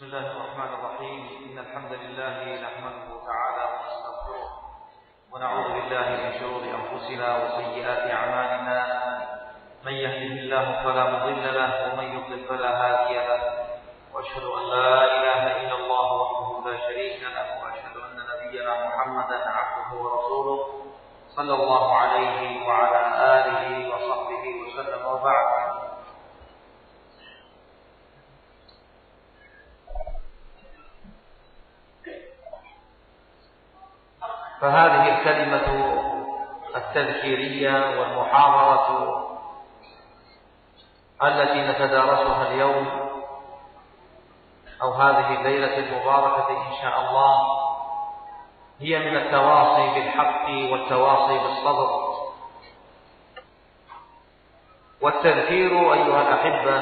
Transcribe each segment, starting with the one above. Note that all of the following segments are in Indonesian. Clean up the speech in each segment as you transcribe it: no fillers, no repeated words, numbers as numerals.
بسم الله الرحمن الرحيم. إن الحمد لله نحمده تعالى ونستغفره ونعوذ بالله من شرور أنفسنا وسيئات أعمالنا. من يهده الله فلا مضل له ومن يضلل فلا هادي له، وأشهد أن لا إله إلا الله وحده لا شريك له، وأشهد أن نبينا محمدا عبده ورسوله صلى الله عليه وعلى آله وصحبه وسلم. وبعد، فهذه الكلمة التذكيرية والمحاضرة التي نتدارسها اليوم أو هذه الليلة المباركة إن شاء الله هي من التواصي بالحق والتواصي بالصبر. والتذكير أيها الأحبة،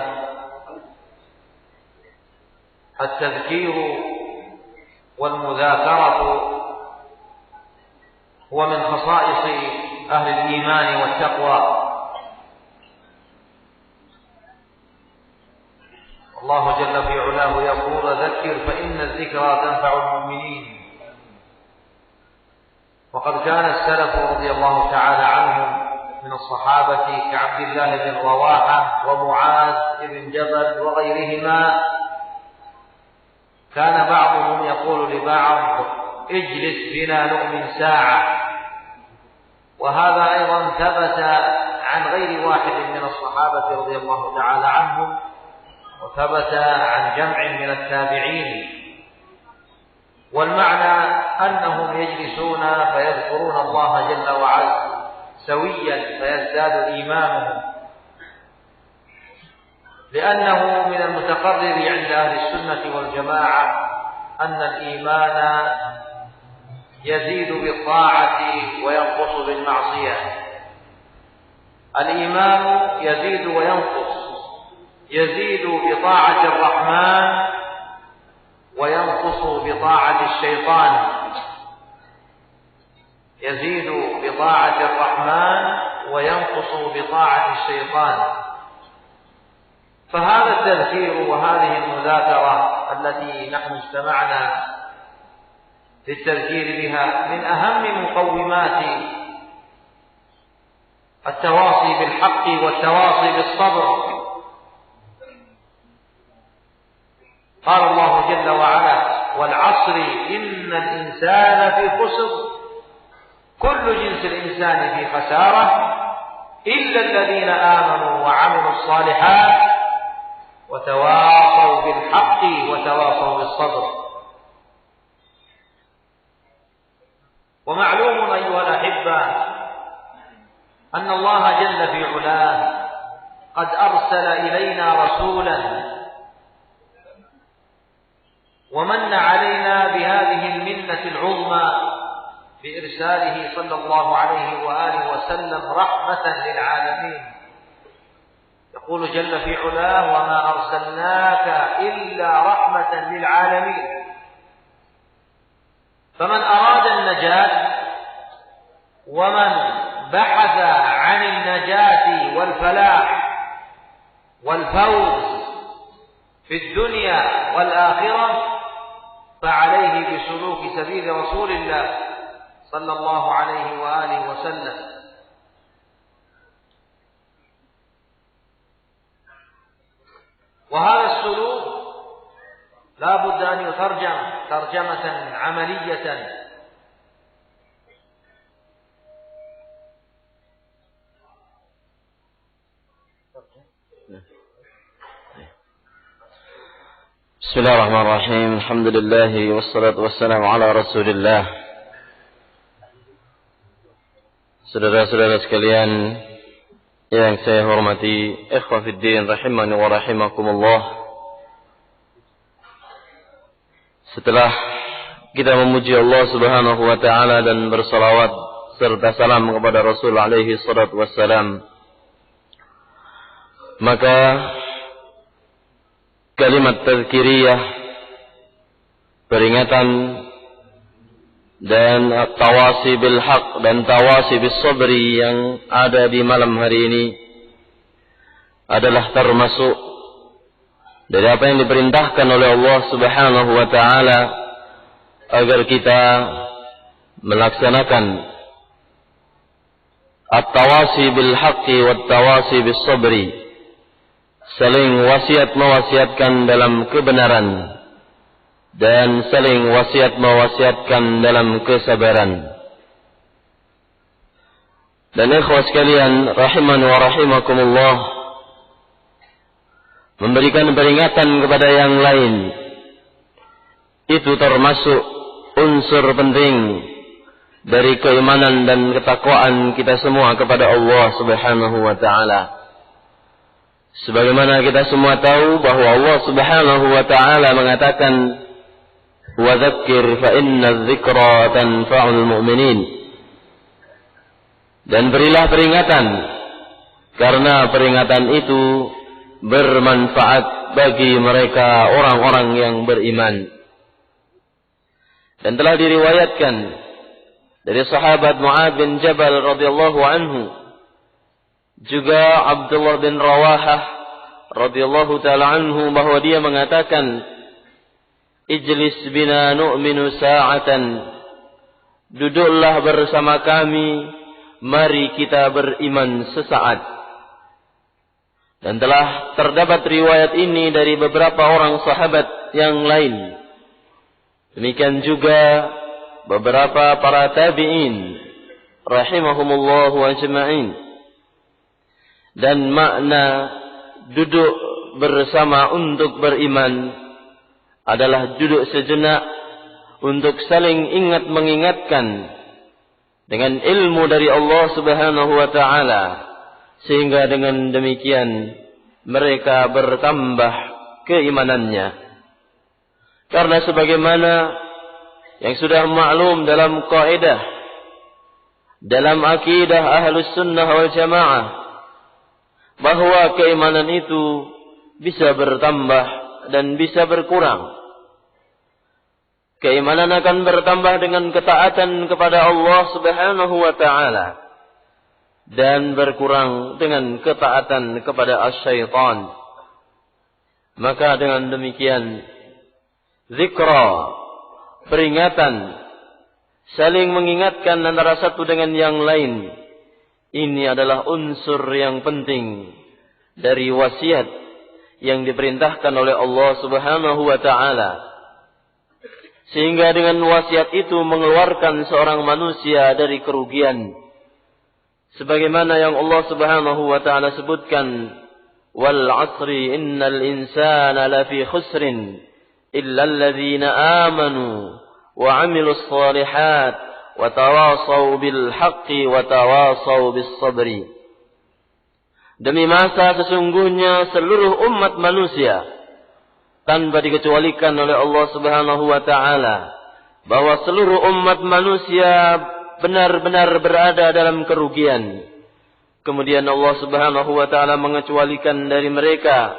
التذكير والمذاكرة هو من خصائص أهل الإيمان والتقوى. الله جل في علاه يقول: ذكر فإن الذكرى تنفع المؤمنين. وقد كان السلف رضي الله تعالى عنهم من الصحابة كعبد الله بن رواحة ومعاذ بن جبل وغيرهما، كان بعضهم يقول لبعض: اجلس بنا نؤمن ساعة. وهذا أيضا ثبت عن غير واحد من الصحابة رضي الله تعالى عنهم، وثبت عن جمع من التابعين. والمعنى أنهم يجلسون فيذكرون الله جل وعلا سويا فيزداد إيمانهم، لأنه من المتقرر عند أهل السنة والجماعة أن الإيمان يزيد بالطاعة وينقص بالمعصية. الإيمان يزيد وينقص، يزيد بطاعة الرحمن وينقص بطاعة الشيطان، يزيد بطاعة الرحمن وينقص بطاعة الشيطان. فهذا التذكير وهذه المذاكرة التي نحن اجتمعنا للتذكير بها من أهم مقومات التواصي بالحق والتواصي بالصبر. قال الله جل وعلا: والعصر إن الإنسان في خسر، كل جنس الإنسان في خسارة إلا الذين آمنوا وعملوا الصالحات وتواصوا بالحق وتواصوا بالصبر. ومعلوم أيها الأحبة أن الله جل في علاه قد أرسل إلينا رسولا ومن علينا بهذه المنة العظمى بإرساله صلى الله عليه وآله وسلم رحمة للعالمين. يقول جل في علاه: وما أرسلناك إلا رحمة للعالمين. فمن أراد النجاة ومن بحث عن النجاة والفلاح والفوز في الدنيا والآخرة فعليه بسلوك سبيل رسول الله صلى الله عليه وآله وسلم. وهذا السلوك لا بد أن يترجم ترجمة عملية. بسم الله الرحمن الرحيم. الحمد لله والصلاة والسلام على رسول الله. Saudara-saudara sekalian yang saya hormati, ikhwah fiddin rahimani wa rahimakumullah. Setelah kita memuji Allah Subhanahu wa taala dan bersalawat serta salam kepada Rasul alaihi salatu wassalam, maka kalimat tazkiriyah, peringatan dan tawasi bil haq dan tawasi bis sabri yang ada di malam hari ini adalah termasuk dari apa yang diperintahkan oleh Allah Subhanahu wa taala agar kita melaksanakan at-tawasi bil haqqi wat tawasi bis sabri, saling wasiat mewasiatkan dalam kebenaran dan saling wasiat mewasiatkan dalam kesabaran. Dan ikhwah sekalian rahimani wa rahimakumullah, memberikan peringatan kepada yang lain itu termasuk unsur penting dari keimanan dan ketakwaan kita semua kepada Allah Subhanahu wa taala. Sebagaimana kita semua tahu bahwa Allah Subhanahu wa taala mengatakan, "Wa dzakkir fa inna dzikra tanfa'ul mu'minin." Dan berilah peringatan, karena peringatan itu bermanfaat bagi mereka orang-orang yang beriman. Dan telah diriwayatkan dari sahabat Mu'adz bin Jabal radhiyallahu anhu, juga Abdullah bin Rawahah radhiyallahu ta'ala anhu, bahwa dia mengatakan, "Ijlis bina nu'minu sa'atan." Duduklah bersama kami, mari kita beriman sesaat. Dan telah terdapat riwayat ini dari beberapa orang sahabat yang lain. Demikian juga beberapa para tabi'in rahimahumullah ajma'in. Dan makna duduk bersama untuk beriman adalah duduk sejenak untuk saling ingat mengingatkan dengan ilmu dari Allah Subhanahu wa taala, sehingga dengan demikian mereka bertambah keimanannya. Karena sebagaimana yang sudah maklum dalam kaidah, dalam akidah Ahlus Sunnah wal Jamaah, bahwa keimanan itu bisa bertambah dan bisa berkurang. Keimanan akan bertambah dengan ketaatan kepada Allah Subhanahu wa taala, dan berkurang dengan ketaatan kepada asy-syaitan. Maka dengan demikian zikra, peringatan, saling mengingatkan antara satu dengan yang lain, ini adalah unsur yang penting dari wasiat yang diperintahkan oleh Allah Subhanahu wa taala. Sehingga dengan wasiat itu mengeluarkan seorang manusia dari kerugian. Sebagaimana yang Allah Subhanahu wa taala sebutkan, "Wal 'asri innal insana lafi khusrin illa alladzina amanu wa 'amilus shalihat wa tawasaw bil haqqi wa tawasaw bis sabri." Demi masa sesungguhnya seluruh umat manusia tanpa dikecualikan oleh Allah Subhanahu wa taala, bahwa seluruh umat manusia benar-benar berada dalam kerugian. Kemudian Allah Subhanahu wa taala mengecualikan dari mereka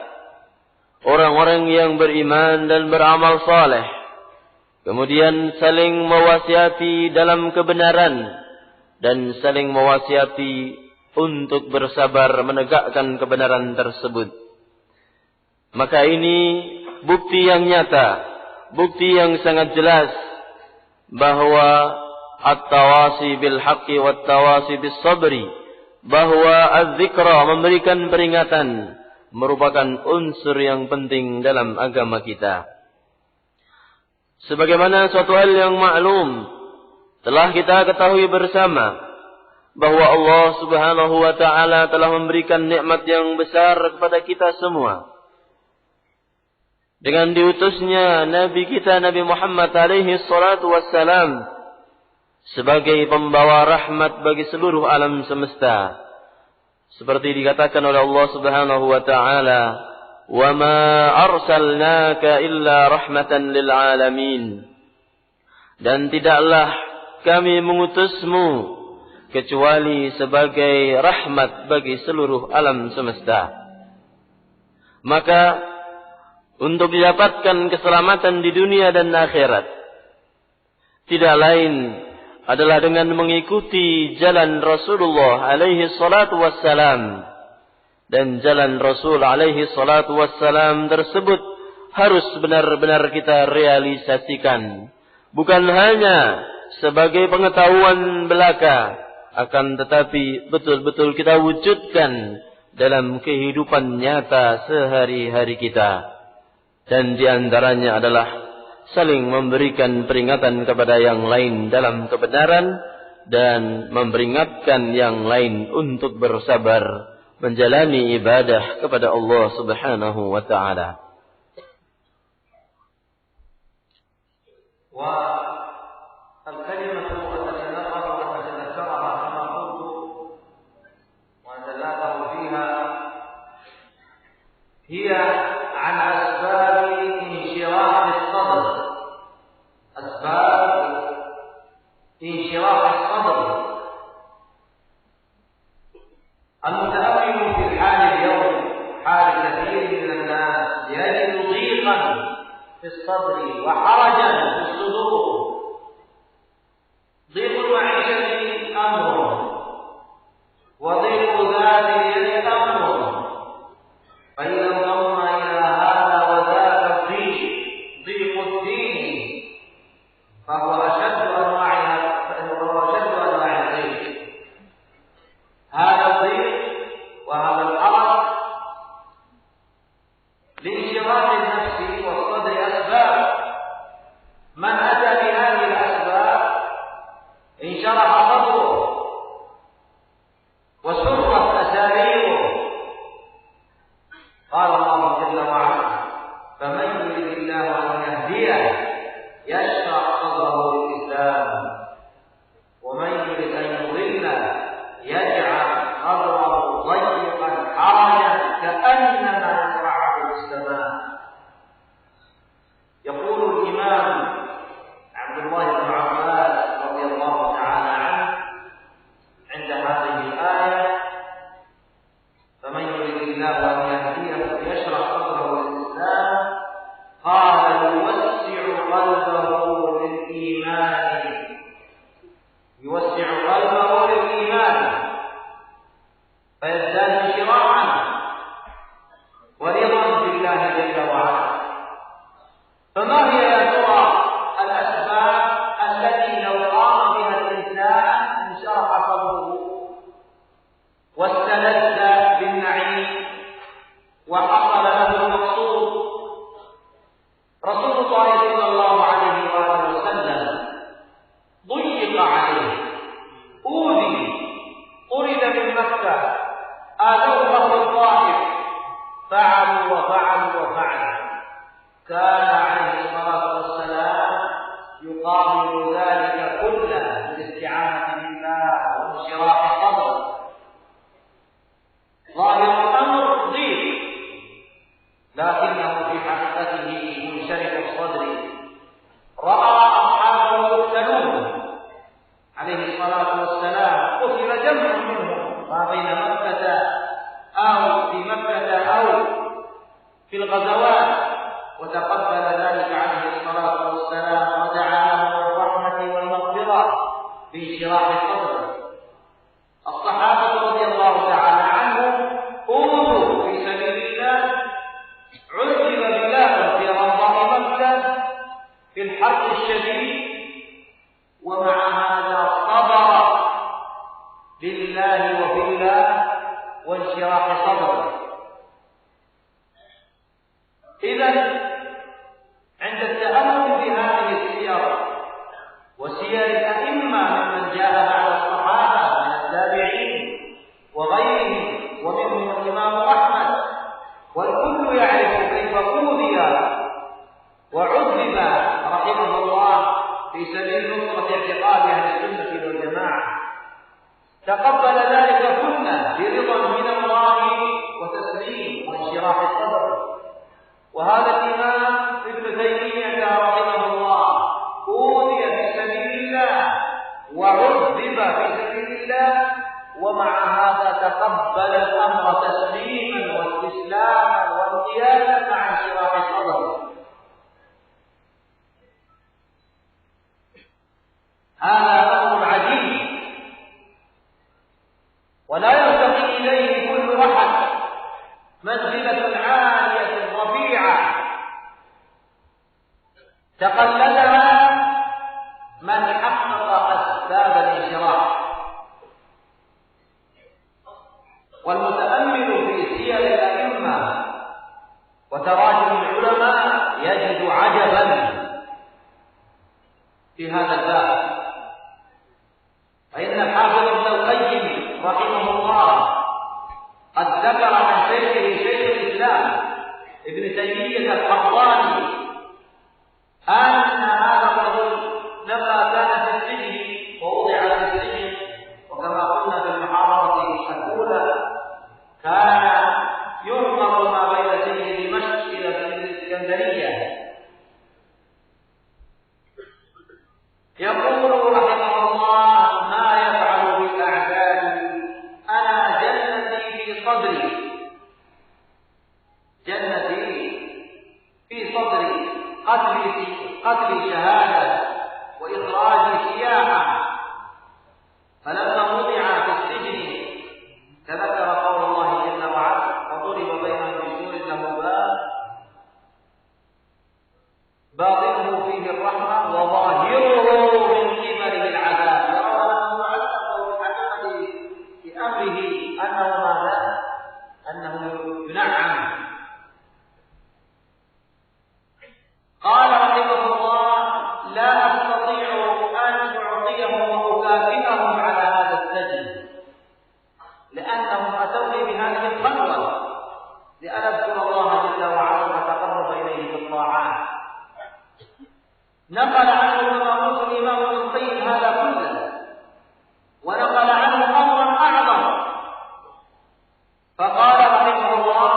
orang-orang yang beriman dan beramal saleh. Kemudian saling mewasiati dalam kebenaran dan saling mewasiati untuk bersabar menegakkan kebenaran tersebut. Maka ini bukti yang nyata, bukti yang sangat jelas bahwa at-tawasi bil haqqi wat tawasi bis sabri, bahwa az-zikra, memberikan peringatan, merupakan unsur yang penting dalam agama kita. Sebagaimana suatu hal yang maklum telah kita ketahui bersama, bahwa Allah Subhanahu wa taala telah memberikan nikmat yang besar kepada kita semua dengan diutusnya Nabi kita Nabi Muhammad alaihi salatu wassalam sebagai pembawa rahmat bagi seluruh alam semesta. Seperti dikatakan oleh Allah Subhanahu wa taala, "Wa ma arsalnaka illa rahmatan lil alamin." Dan tidaklah kami mengutusmu kecuali sebagai rahmat bagi seluruh alam semesta. Maka untuk didapatkan keselamatan di dunia dan akhirat, tidak lain adalah dengan mengikuti jalan Rasulullah alaihi salatu wassalam, dan jalan Rasul alaihi salatu wassalam tersebut harus benar-benar kita realisasikan. Bukan hanya sebagai pengetahuan belaka, akan tetapi betul-betul kita wujudkan dalam kehidupan nyata sehari-hari kita. Dan di antaranya adalah saling memberikan peringatan kepada yang lain dalam kebenaran dan memperingatkan yang lain untuk bersabar menjalani ibadah kepada Allah Subhanahu wa taala. والكلمة التي نقرأ ونتذكرها كما قلت ونتلاقى فيها هي عن أسباب انشراح الصدر. أسباب انشراح الصدر. المتأمل في الحال اليوم حال كثير من الناس يجد ضيقا في الصدر وحرجا في الصدور. ضيق المعيشة أمر وضيق ذات اليد أمر، فإذا انضم إلى هذا وذاك ضيق الدين فهو أشد أنواع الضيق. هذا الضيق وهذا الحرج لانشراح النفس والصدر أسباب. من أتى بهذه الأسباب انشرح صدره وسرت أساريره. قال الله جل وعلا: فمن يرد الله أن يهديه يشرح صدره للإسلام ومن يرد أن يضله يجعل صدره ضيقا حرجا كأنما يصعد في السماء. يقول الإمام عبد الله بن عباس رضي الله تعالى عنه عند هذه الآية: فمن يرد الله أن يهديه يشرح صدره للإسلام، قال: يوسع قلبه للإيمان. يوسع قلبه للإيمان فيزداد انشراحا ورضا بالله جل وعلا. فما هي يا ترى الأسباب التي لو قام بها الإنسان انشرح صدره واستلذ بالنعيم وحصل له المقصود؟ رسول الله صلى الله عليه وآله وسلم ضيق عليه، أوذي، طرد من مكة، آذوه الطائف، فعلوا وفعلوا وفعلوا. كان عليه الصلاة والسلام يقابل ذلك كله بالاستعانة بالله وانشراح الصدر. ظاهر الأمر ضيق، لكنه في حقيقته منشرح الصدر. رأى أصحابه يقتلون عليه الصلاة والسلام، قتل جمع منهم ما بين مكة أو في مكة أو في الغزوات، وتقبل ذلك عليه الصلاة والسلام ودعا لهم بالرحمة والمغفرة بانشراح الصدر. الصحابة رضي الله تعالى عنهم أوذوا في سبيل الله، عذب بالله في رمضان مكة في الحرب الشديد، ومع هذا صبر لله وفي الله وانشراح صدره. إذن عند التأمل في هذه السير وسير الأئمة ممن جاء بعد الصحابة من التابعين وغيرهم، ومنهم الإمام أحمد، والكل يعرف كيف أوذي وعذب رحمه الله في سبيل نصرة اعتقاد أهل السنة والجماعة، تقبل ذلك كله برضا من الله وتسليم وانشراح الصدر. وهذا الإمام ابن تيمية رحمه الله أوذي في سبيل الله وعذب في سبيل الله، ومع هذا تقبل الأمر تسليما واستسلاما وانقيادا مع انشراح صدره. هذا أمر عجيب ولا يرتقي إليه كل أحد تقلدها من حقق أسباب الانشراح، والمتأمل في سير الأئمة وتراجم العلماء يجد عجبا في هذا الباب. فإن الحافظ ابن القيم رحمه الله قد ذكر عن شيخه شيخ الإسلام ابن تيمية الحراني أن هذا الرجل لما كان في السجن ووضع في السجن، وكما قلنا في المحاضرة الأولى كان يعمر ما بين سجن دمشق إلى سجن الإسكندرية. يقول رحمه الله: ما يفعل بالأعداء أنا جنتي في صدري، جنتي في صدري، قتلي شهادة وإخراجي سياحة. فلما وضع في السجن تذكر قول الله جل وعلا: فضرب بينهم بسور له باب باطنه فيه الرحمة وظاهره من قبله العذاب. يرون أنه علقه بالعذاب بأمره أنه ماذا؟ أنه ينعم. قال رحمه الله: لا أستطيع أن أعطيهم وأكافئهم على هذا السجن، لأنهم أتوني بهذه الخلوة لأن أذكر الله جل وعلا وأتقرب إليه بالطاعات. نقل عنه كما قلت الإمام ابن القيم هذا كله، ونقل عنه أمرا أعظم، فقال رحمه الله: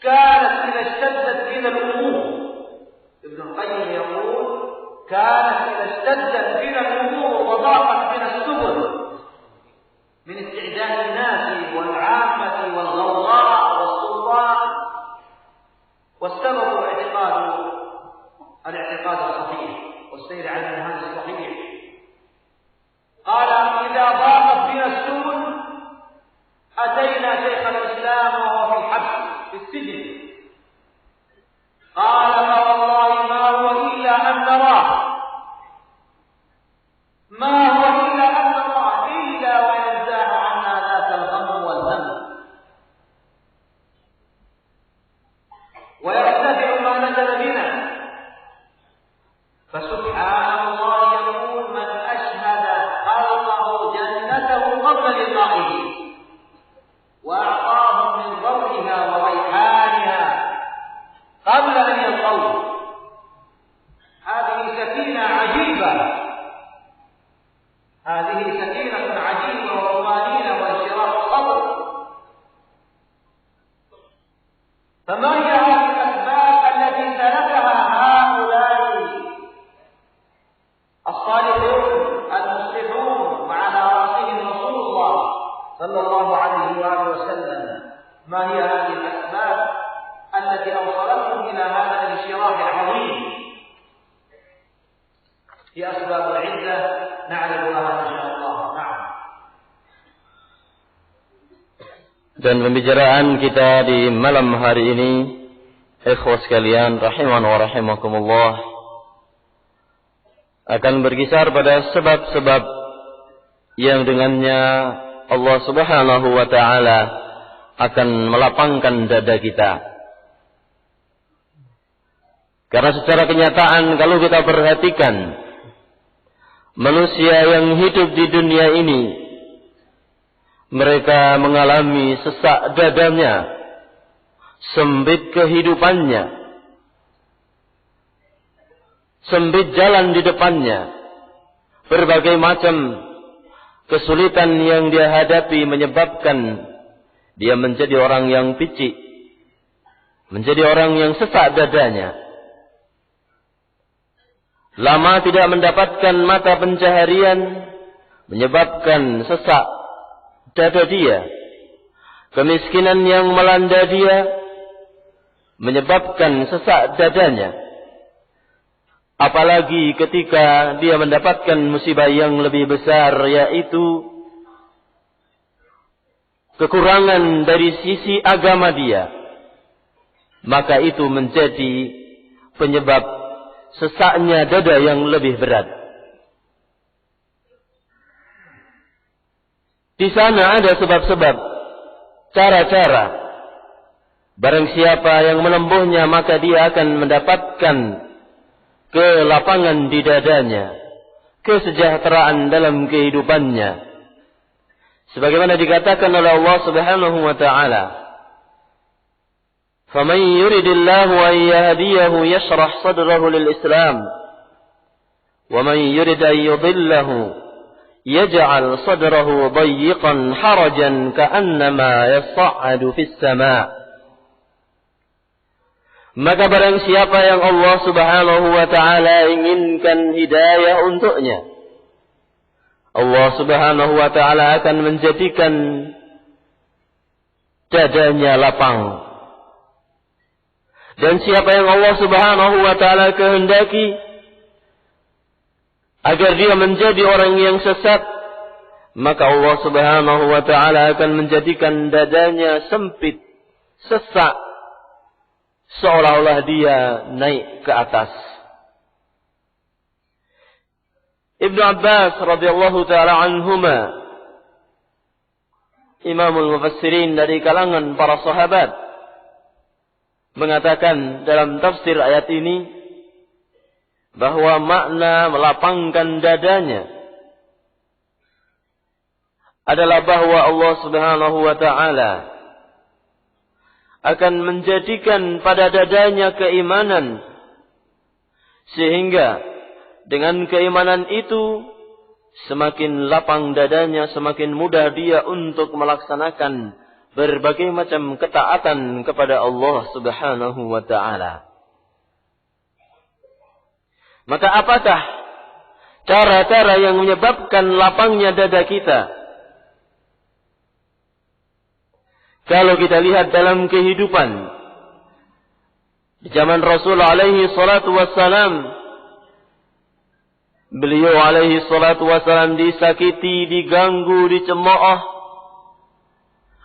كانت إذا اشتدت بنا الأمور، ابن القيم يقول: كانت إذا اشتدت بنا الأمور وضاقت بنا السبل من استعداد الناس والعامة والغوغاء والسلطان، والسبب الاعتقاد الصحيح والسير على المنهج الصحيح. قال: إذا ضاقت بنا السبل أتينا شيخ الإسلام وهو في الحبس في السجن. قال: فوالله ما هو إلا أن نراه، ما هو إلا أن نراه إلا وينزاح عنا ذات الغم والهم، ويرتفع ما نزل بنا. فسبحان الله يقول: من أشهد خلقه جنته قبل لقائه وأعطاهم من ضوئها وريحانها قبل أن يلقوه. هذه سكينة عجيبة، هذه سكينة عجيبة وطمأنينة وانشراح الصدر. فما هي هذه الأسباب التي سلكها هؤلاء الصالحون المصلحون وعلى رأسهم رسول الله صلى الله عليه وآله وسلم؟ ما هي هذه الأسباب التي أوصلتهم إلى هذا الانشراح العظيم؟ هي أسباب عدة نعرفها إن شاء الله. نعم. Dan pembicaraan kita di malam hari ini, ikhwas sekalian rahiman wa rahimakumullah, akan berkisar pada sebab-sebab yang dengannya Allah Subhanahu wa taala akan melapangkan dada kita. Karena secara kenyataan kalau kita perhatikan manusia yang hidup di dunia ini, mereka mengalami sesak dadanya, sempit kehidupannya, sempit jalan di depannya, berbagai macam kesulitan yang dia hadapi menyebabkan dia menjadi orang yang picik, menjadi orang yang sesak dadanya. Lama tidak mendapatkan mata pencaharian menyebabkan sesak dada dia. Kemiskinan yang melanda dia menyebabkan sesak dadanya. Apalagi ketika dia mendapatkan musibah yang lebih besar, yaitu kekurangan dari sisi agama dia, maka itu menjadi penyebab sesaknya dada yang lebih berat. Di sana ada sebab-sebab, cara-cara. Barang siapa yang menempuhnya maka dia akan mendapatkan kelapangan di dadanya, kesejahteraan dalam kehidupannya. Sebagaimana dikatakan oleh Allah Subhanahu wa taala, "Faman yuridillahu an yahdiyahu yashrah sadrahu lil-Islam, wa man yurid an yudillahu yaj'al sadrahu dayyiqan harajan ka'annama yas'adu fis sama'." Maka barang siapa yang Allah Subhanahu wa taala inginkan hidayah untuknya, Allah Subhanahu wa taala akan menjadikan dadanya lapang. Dan siapa yang Allah Subhanahu wa taala kehendaki agar dia menjadi orang yang sesat, maka Allah Subhanahu wa taala akan menjadikan dadanya sempit, sesak, seolah-olah dia naik ke atas. Ibnu Abbas radhiyallahu taala anhuma, Imamul Mufassirin dari kalangan para sahabat, mengatakan dalam tafsir ayat ini bahwa makna melapangkan dadanya adalah bahwa Allah Subhanahu wa taala akan menjadikan pada dadanya keimanan, sehingga dengan keimanan itu semakin lapang dadanya, semakin mudah dia untuk melaksanakan berbagai macam ketaatan kepada Allah Subhanahu wa taala. Maka apakah cara-cara yang menyebabkan lapangnya dada kita? Kalau kita lihat dalam kehidupan di zaman Rasul alaihi salatu wassalam, beliau alaihi salatu wassalam disakiti, diganggu, dicemooh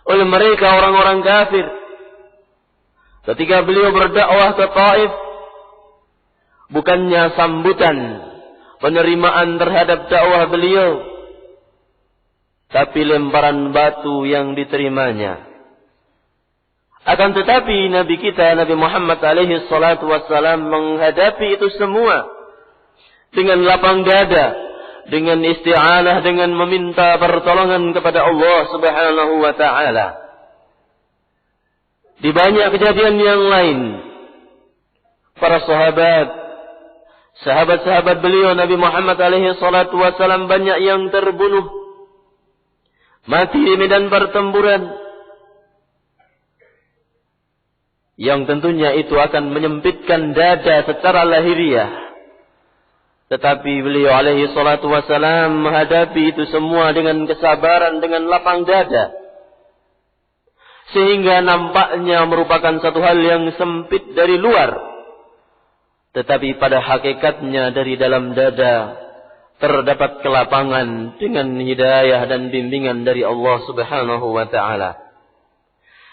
oleh mereka orang-orang kafir. Ketika beliau berdakwah ke Taif, bukannya sambutan penerimaan terhadap dakwah beliau, tapi lemparan batu yang diterimanya. Akan tetapi Nabi kita, Nabi Muhammad alaihi salatu wassalam menghadapi itu semua dengan lapang dada, dengan isti'anah, dengan meminta pertolongan kepada Allah Subhanahu wa taala. Di banyak kejadian yang lain, para sahabat-sahabat beliau Nabi Muhammad alaihi salatu wassalam banyak yang terbunuh, mati di medan pertempuran, yang tentunya itu akan menyempitkan dada secara lahiriah. Tetapi beliau alaihi salatu wassalam menghadapi itu semua dengan kesabaran, dengan lapang dada, sehingga nampaknya merupakan satu hal yang sempit dari luar, tetapi pada hakikatnya dari dalam dada terdapat kelapangan dengan hidayah dan bimbingan dari Allah Subhanahu wa taala.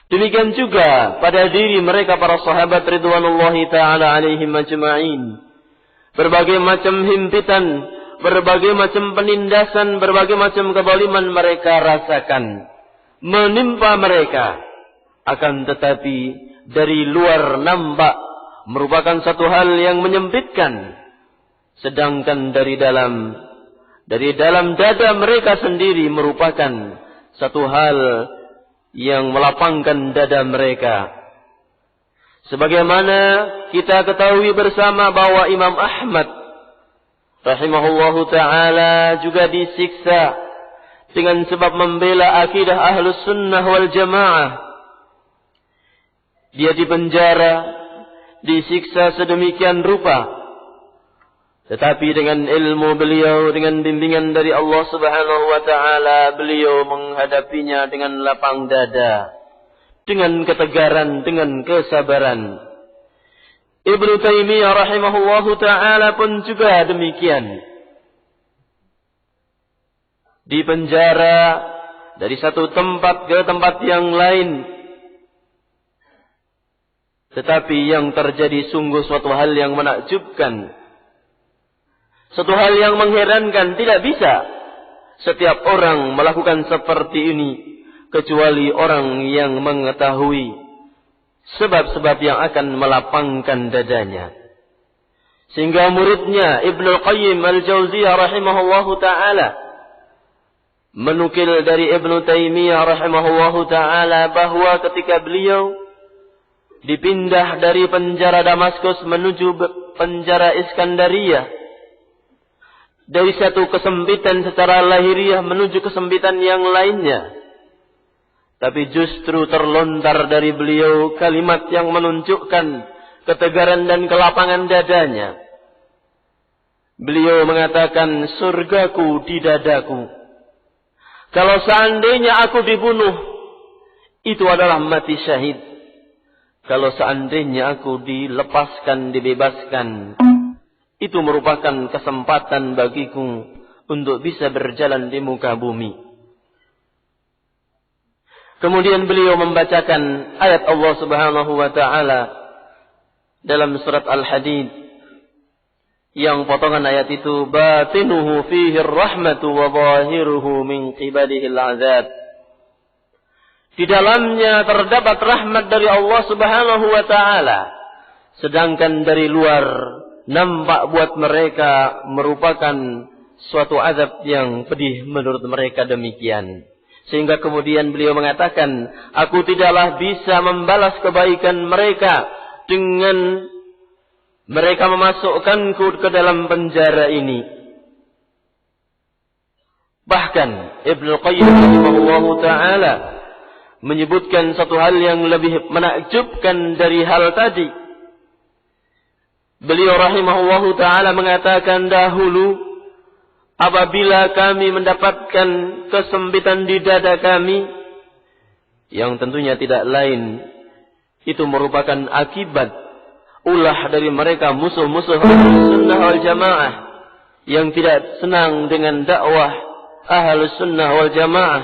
Demikian juga pada diri mereka para sahabat ridwanullahi taala alaihim ajma'in. Berbagai macam himpitan, berbagai macam penindasan, berbagai macam kezaliman mereka rasakan menimpa mereka. Akan tetapi dari luar nampak merupakan satu hal yang menyempitkan, sedangkan dari dalam dada mereka sendiri merupakan satu hal yang melapangkan dada mereka. Sebagaimana kita ketahui bersama bahwa Imam Ahmad rahimahullahu ta'ala juga disiksa dengan sebab membela akidah Ahlus Sunnah wal Jamaah. Dia dipenjara, disiksa sedemikian rupa, tetapi dengan ilmu beliau, dengan bimbingan dari Allah Subhanahu wa taala, beliau menghadapinya dengan lapang dada, dengan ketegaran, dengan kesabaran. Ibnu Taimiyah rahimahullahu taala pun juga demikian. Dipenjara dari satu tempat ke tempat yang lain, Tetapi yang terjadi sungguh suatu hal yang menakjubkan. Suatu hal yang mengherankan. Tidak bisa setiap orang melakukan seperti ini kecuali orang yang mengetahui sebab-sebab yang akan melapangkan dadanya. Sehingga muridnya Ibnu Qayyim Al-Jauziyah rahimahullahu ta'ala menukil dari Ibnu Taimiyah rahimahullahu ta'ala bahwa ketika beliau dipindah dari penjara Damaskus menuju penjara Iskandariyah, dari satu kesempitan secara lahiriah menuju kesempitan yang lainnya, tapi justru terlontar dari beliau kalimat yang menunjukkan ketegaran dan kelapangan dadanya. Beliau mengatakan, surgaku di dadaku. Kalau seandainya aku dibunuh, itu adalah mati syahid. Kalau seandainya aku dilepaskan, dibebaskan, itu merupakan kesempatan bagiku untuk bisa berjalan di muka bumi. Kemudian beliau membacakan ayat Allah Subhanahu wa ta'ala dalam surat Al-Hadid, yang potongan ayat itu, batinuhu fihi rahmatu wa zahiruhu min qibalihi al-azab. Di dalamnya terdapat rahmat dari Allah Subhanahu wa ta'ala, sedangkan dari luar nampak buat mereka merupakan suatu azab yang pedih menurut mereka demikian. Sehingga kemudian beliau mengatakan, aku tidaklah bisa membalas kebaikan mereka dengan mereka memasukkanku ke dalam penjara ini. Bahkan Ibnu Qayyim rahimahullahu ta'ala menyebutkan satu hal yang lebih menakjubkan dari hal tadi. Beliau rahimahullahu ta'ala mengatakan, dahulu apabila kami mendapatkan kesempitan di dada kami, yang tentunya tidak lain itu merupakan akibat ulah dari mereka musuh-musuh Ahlussunnah wal Jamaah yang tidak senang dengan dakwah Ahlussunnah wal Jamaah.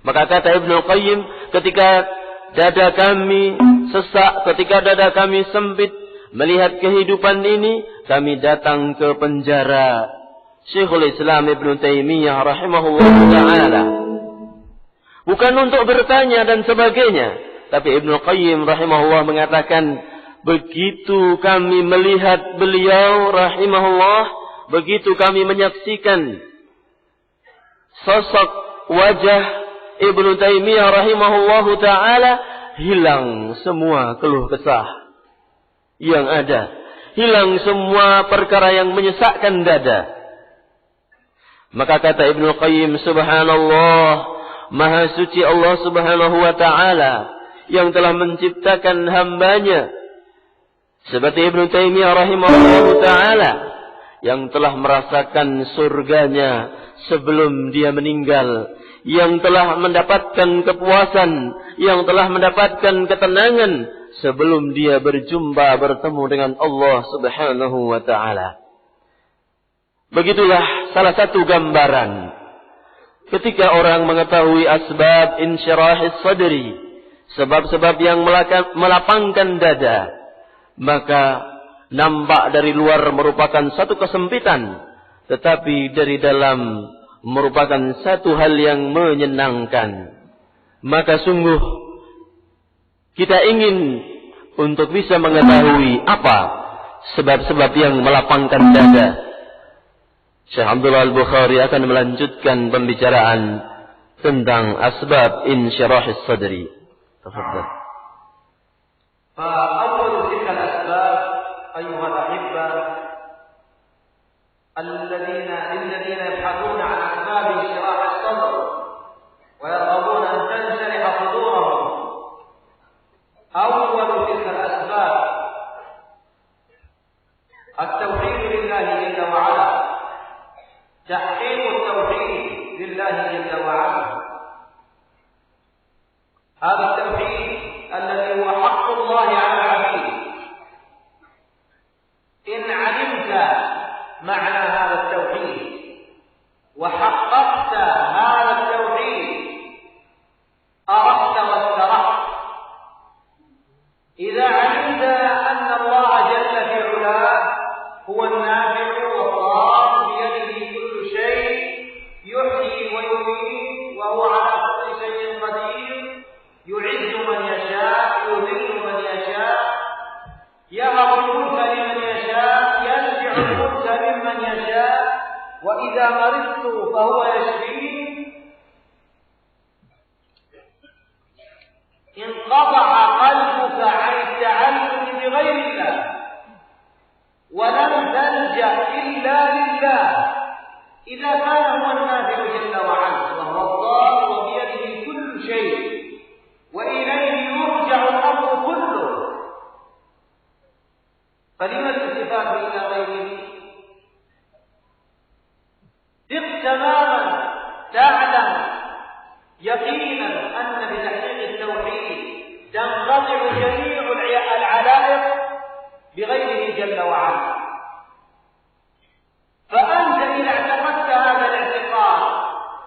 Maka kata Ibnu Qayyim, ketika dada kami sesak, ketika dada kami sempit melihat kehidupan ini, kami datang ke penjara Syekhul Islam Ibnu Taimiyah rahimahullah ta'ala. Bukan untuk bertanya dan sebagainya, tapi Ibnu Qayyim rahimahullah mengatakan, begitu kami melihat beliau rahimahullah, begitu kami menyaksikan sosok wajah Ibnu Taimiyah rahimahullahu ta'ala, hilang semua keluh kesah yang ada, hilang semua perkara yang menyesakkan dada. Maka kata Ibnu Qayyim, subhanallah, maha suci Allah subhanahu wa ta'ala yang telah menciptakan hambanya seperti Ibnu Taimiyah rahimahullahu ta'ala, yang telah merasakan surganya sebelum dia meninggal, yang telah mendapatkan kepuasan, yang telah mendapatkan ketenangan sebelum dia berjumpa bertemu dengan Allah subhanahu wa ta'ala. Begitulah salah satu gambaran ketika orang mengetahui asbab insyirahis sadri, sebab-sebab yang melapangkan dada, maka nampak dari luar merupakan satu kesempitan, tetapi dari dalam merupakan satu hal yang menyenangkan. Maka sungguh kita ingin untuk bisa mengetahui apa sebab-sebab yang melapangkan dada. Syekh Abdullah Al-Bukhari akan melanjutkan pembicaraan tentang asbab insyirahis sadri. Tafadhal. فأول تلك الأسباب أيها الأحبة الذين يبحثون عن أسباب انشراح الصدر ويرغبون أن تنشرح صدورهم، أول تلك الأسباب التوحيد لله جل وعلا، تحقيق التوحيد لله جل وعلا. هذا التوحيد الذي هو حق الله على العبيد. إن علمت معنى هذا التوحيد وحققت هذا التوحيد أردت واسترحت. إذا علمت أن الله جل في علاه هو النافع والضار بيده كل شيء يحيي ويميت وهو على كل شيء قدير يعز من يشاء يذل من يشاء يهب الملك لمن يشاء ينزع الملك ممن يشاء وإذا مرضت فهو يشفين انقطع قلبك عن التعلق بغير الله ولم تلجأ إلا لله إذا كان هو النافع جل وعلا وهو الضار وبيده كل شيء وإليه يرجع الأمر كله فلما الالتفات إلى غيره ثق تماما تعلم يقينا أن بتحقيق التوحيد تنقطع جميع العلائق بغيره جل وعلا فأنت إذا اعتقدت هذا الاعتقاد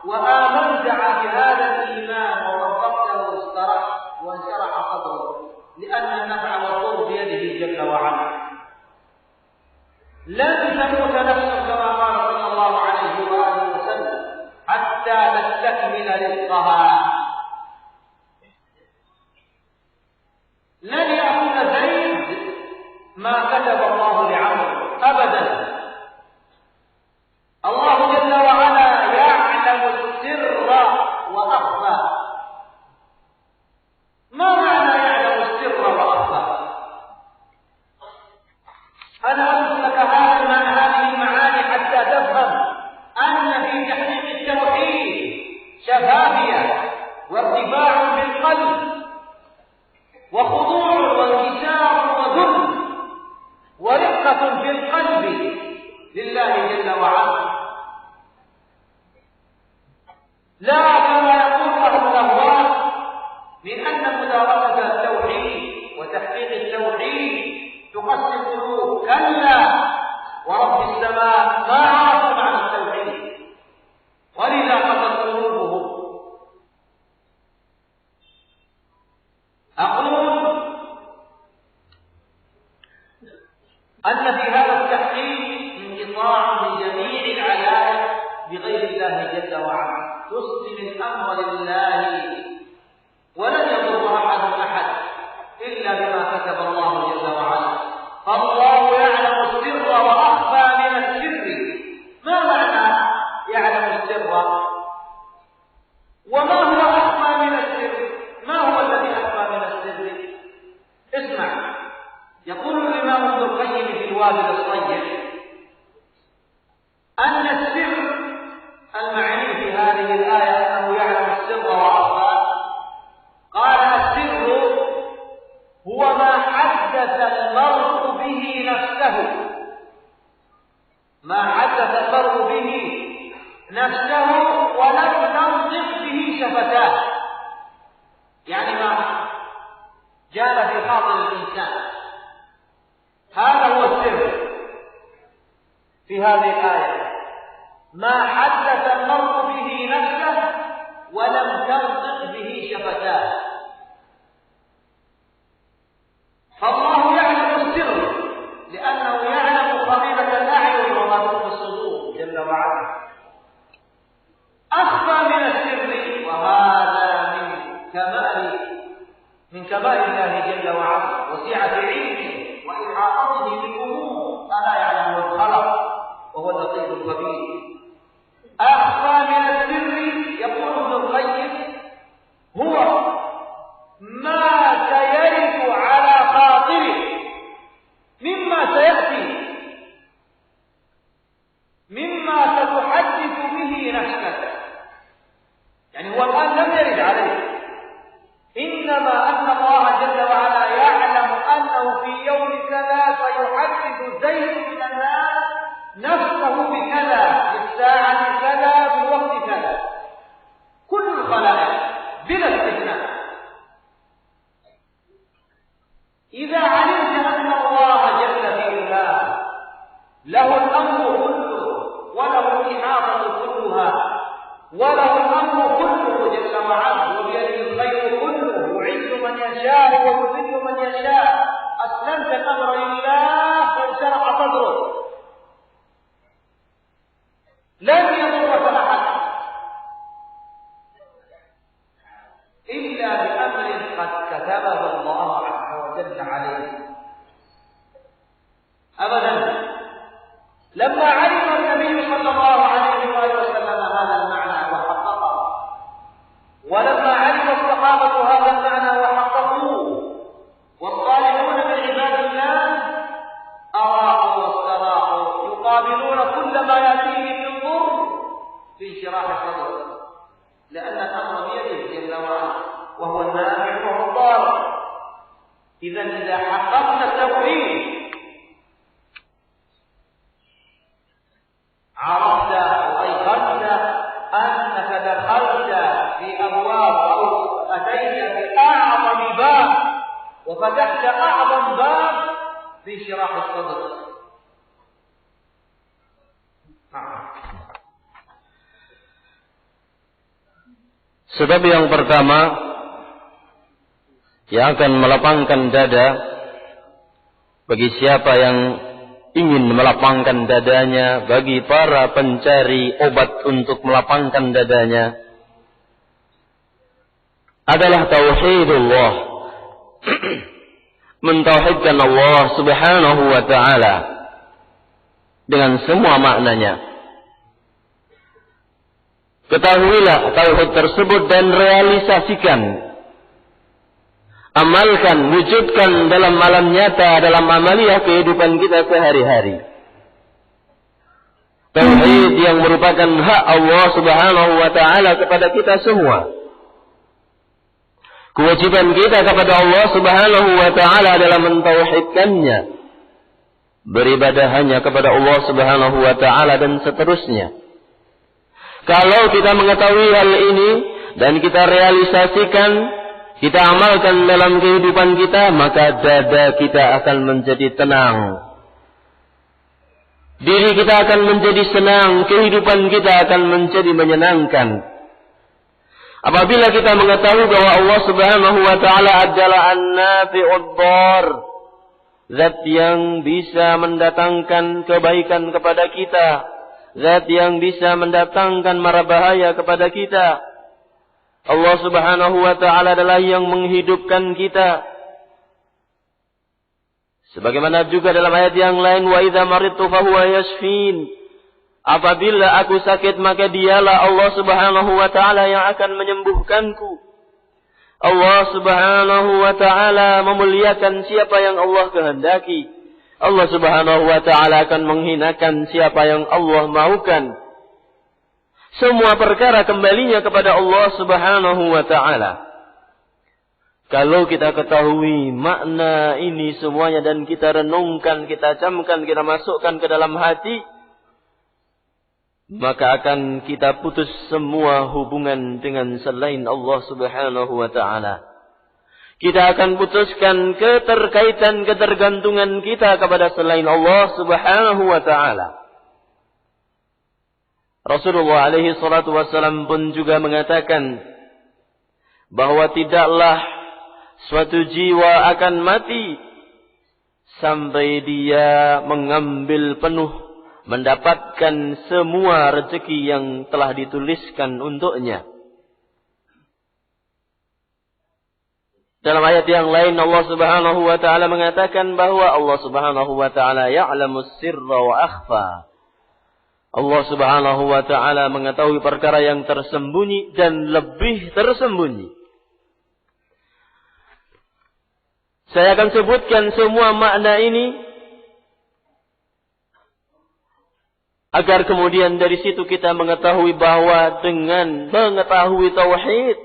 وآمنت بهذا الإيمان ووفقته استرح وانشرح صدره لأن النفع والضر بيده جل وعلا لن تموت نفسك كما قال صلى الله عليه وآله وسلم حتى تستكمل رزقها لن يأخذ زيد ما كتب الله لعمرو أبدا الله جل وعلا يعلم السر وأخفى ما معنى يعلم السر وأخفى أنا أقول لك هذه المعاني حتى تفهم أن في تحقيق التوحيد شفافية وارتفاع بالقلب وخضوع وانكسار وذل ورقة في القلب لله جل وعلا لا كما يقول أهل الأهواء من أن مدارسة التوحيد وتحقيق التوحيد تقسم القلوب كلا ورب السماء ما عرفوا معنى التوحيد ولذا قتل قلوبهم أقول أن في هذا التحقيق انقطاع لجميع العلائق بغير الله جل وعلا تسلم الأمر لله ولن يضر أحد إلا بما كتب الله جل وعلا فالله يعلم السر وأخفى من السر ما معنى يعلم السر وما هو أخفى من السر ما هو الذي أخفى من السر اسمع يقول الإمام ابن القيم في الوابل الصيب أن السر المعني في هذه الآية أنه يعلم السر وأخفى قال السر هو ما حدث المرء به نفسه ولم تنطق به شفتاه يعني ما جال في خاطر الإنسان هذا هو السر في هذه الآية ما حدث المرء به نفسه ولم تنطق به شفتاه فالله يعلم السر لأنه يعلم خبيرة الأعين وما تخفي الصدور جل وعلا أخفى من السر وهذا من كمال الله جل وعلا وسعة علمه وإحاطته بالأمور ألا يعلم الخلق وهو اللطيف الخبير أخفى من السر يقول ابن القيم هو ما سيرد على خاطره مما سيأتي مما ستحدث به نفسك يعني هو الآن لم يرد عليه إنما أن الله جل وعلا يعلم أنه في يوم كذا سيحدث زيد من الناس نفسه بكذا في الساعة كذا في الوقت كذا كل الخلائق بلا استثناء إذا علمت أن الله جل في علاه له الأمر كله وله الإحاطة كلها وله الأمر كله جل وعلا وبيده الخير كله يعز من يشاء ويذل من يشاء إذا إذا حققت التوحيد عرفت وأيقنت أنك دخلت في أبواب أو أتيت بأعظم باب وفتحت أعظم باب في شراح الصدر. Sebab yang pertama yang akan melapangkan dada bagi siapa yang ingin melapangkan dadanya, bagi para pencari obat untuk melapangkan dadanya, adalah tauhidullah, mentauhidkan Allah Subhanahu wa ta'ala dengan semua maknanya. Ketahuilah tauhid tersebut dan realisasikan, amalkan, wujudkan dalam alam nyata, dalam amaliyah kehidupan kita sehari-hari. Tauhid yang merupakan hak Allah Subhanahu wa ta'ala kepada kita semua. Kewajiban kita kepada Allah Subhanahu wa ta'ala adalah mentauhidkannya, beribadah hanya kepada Allah Subhanahu wa ta'ala dan seterusnya. Kalau kita mengetahui hal ini dan kita realisasikan, kita amalkan dalam kehidupan kita, maka dada kita akan menjadi tenang. Diri kita akan menjadi senang, kehidupan kita akan menjadi menyenangkan. Apabila kita mengetahui bahwa Allah Subhanahu wa ta'ala adalah an-nafi'ud dhar, zat yang bisa mendatangkan kebaikan kepada kita, zat yang bisa mendatangkan mara bahaya kepada kita. Allah Subhanahu wa ta'ala adalah yang menghidupkan kita. Sebagaimana juga dalam ayat yang lain, wa idza maridtu fahuwa yashfin. Apabila aku sakit, maka dialah Allah Subhanahu wa ta'ala yang akan menyembuhkanku. Allah Subhanahu wa ta'ala memuliakan siapa yang Allah kehendaki. Allah Subhanahu wa ta'ala akan menghinakan siapa yang Allah maukan. Semua perkara kembalinya kepada Allah Subhanahu wa ta'ala. Kalau kita ketahui makna ini semuanya dan kita renungkan, kita camkan, kita masukkan ke dalam hati, maka akan kita putus semua hubungan dengan selain Allah Subhanahu wa ta'ala. Kita akan putuskan keterkaitan, ketergantungan kita kepada selain Allah Subhanahu wa ta'ala. Rasulullah alaihi salatu wassalam pun juga mengatakan bahwa tidaklah suatu jiwa akan mati sampai dia mengambil penuh, mendapatkan semua rezeki yang telah dituliskan untuknya. Dalam ayat yang lain Allah Subhanahu wa ta'ala mengatakan bahwa Allah Subhanahu wa ta'ala ya'lamus sirra wa akhfa. Allah Subhanahu wa ta'ala mengetahui perkara yang tersembunyi dan lebih tersembunyi. Saya akan sebutkan semua makna ini agar kemudian dari situ kita mengetahui bahwa dengan mengetahui tauhid,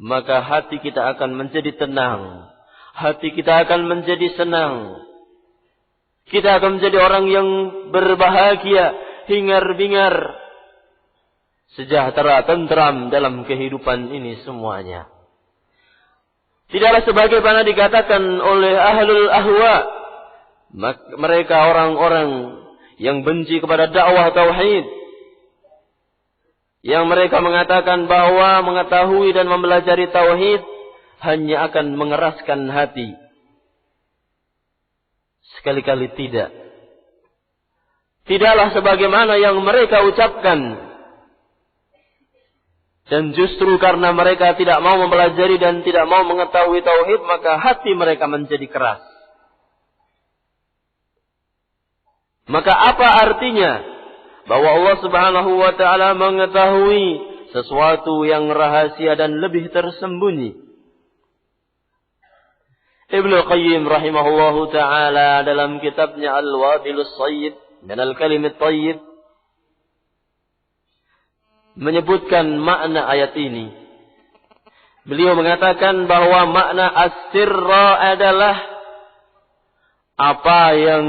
maka hati kita akan menjadi tenang. Hati kita akan menjadi senang. Kita akan menjadi orang yang berbahagia, hingar-bingar, sejahtera, tentram dalam kehidupan ini semuanya. Tidaklah sebagaimana dikatakan oleh ahlul ahwa, mereka orang-orang yang benci kepada dakwah tauhid, yang mereka mengatakan bahwa mengetahui dan mempelajari tauhid hanya akan mengeraskan hati. Sekali-kali tidak. Tidaklah sebagaimana yang mereka ucapkan. Dan justru karena mereka tidak mau mempelajari dan tidak mau mengetahui tauhid, maka hati mereka menjadi keras. Maka apa artinya bahwa Allah Subhanahu wa ta'ala mengetahui sesuatu yang rahasia dan lebih tersembunyi? Ibnu Qayyim rahimahullahu ta'ala dalam kitabnya Al-Wabilus Sayyid dan Al-Kalimit Tayyib menyebutkan makna ayat ini. Beliau mengatakan bahwa makna as-sirra adalah apa yang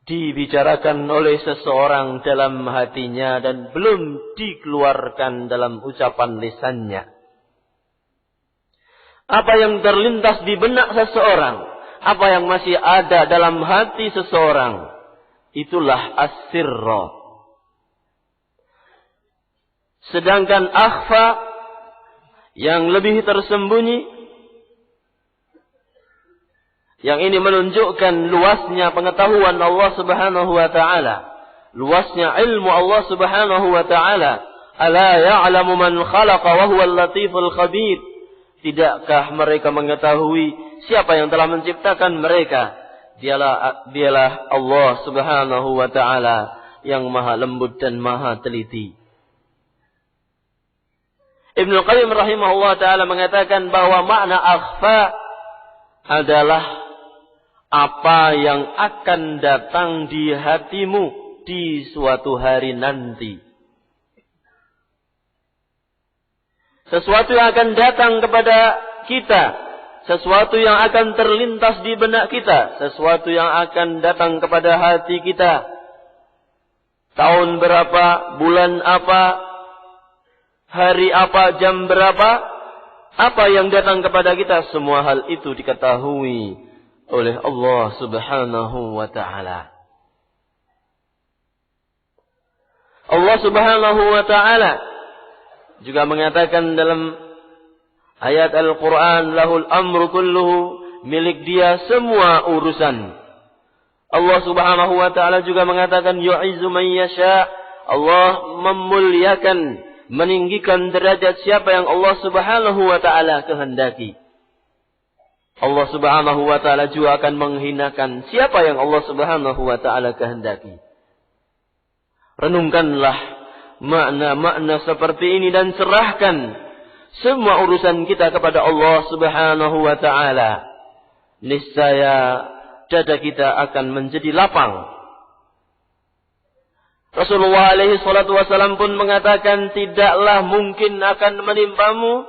dibicarakan oleh seseorang dalam hatinya dan belum dikeluarkan dalam ucapan lisannya. Apa yang terlintas di benak seseorang, apa yang masih ada dalam hati seseorang, itulah as-sirra. Sedangkan akhfa, yang lebih tersembunyi, yang ini menunjukkan luasnya pengetahuan Allah Subhanahu wa taala, luasnya ilmu Allah Subhanahu wa taala. Ala ya'lamu man khalaqa wa huwal latiful khabir. Tidakkah mereka mengetahui siapa yang telah menciptakan mereka? Dialah Allah Subhanahu wa taala yang maha lembut dan maha teliti. Ibnu Qayyim rahimahullah taala mengatakan bahwa makna akhfa adalah apa yang akan datang di hatimu di suatu hari nanti. Sesuatu yang akan datang kepada kita, sesuatu yang akan terlintas di benak kita, sesuatu yang akan datang kepada hati kita. Tahun berapa, bulan apa, hari apa, jam berapa, apa yang datang kepada kita, semua hal itu diketahui oleh Allah Subhanahu wa ta'ala. Allah Subhanahu wa ta'ala juga mengatakan dalam ayat Al-Quran, lahul amru kulluhu, milik dia semua urusan. Allah Subhanahu wa ta'ala juga mengatakan, yu'izzu man yasha, Allah memuliakan, meninggikan derajat siapa yang Allah Subhanahu wa ta'ala kehendaki. Allah Subhanahu wa ta'ala juga akan menghinakan siapa yang Allah Subhanahu wa ta'ala kehendaki. Renungkanlah makna-makna seperti ini dan serahkan semua urusan kita kepada Allah Subhanahu wa ta'ala. Niscaya dada kita akan menjadi lapang. Rasulullah alaihi salatu wasallam pun mengatakan, tidaklah mungkin akan menimpamu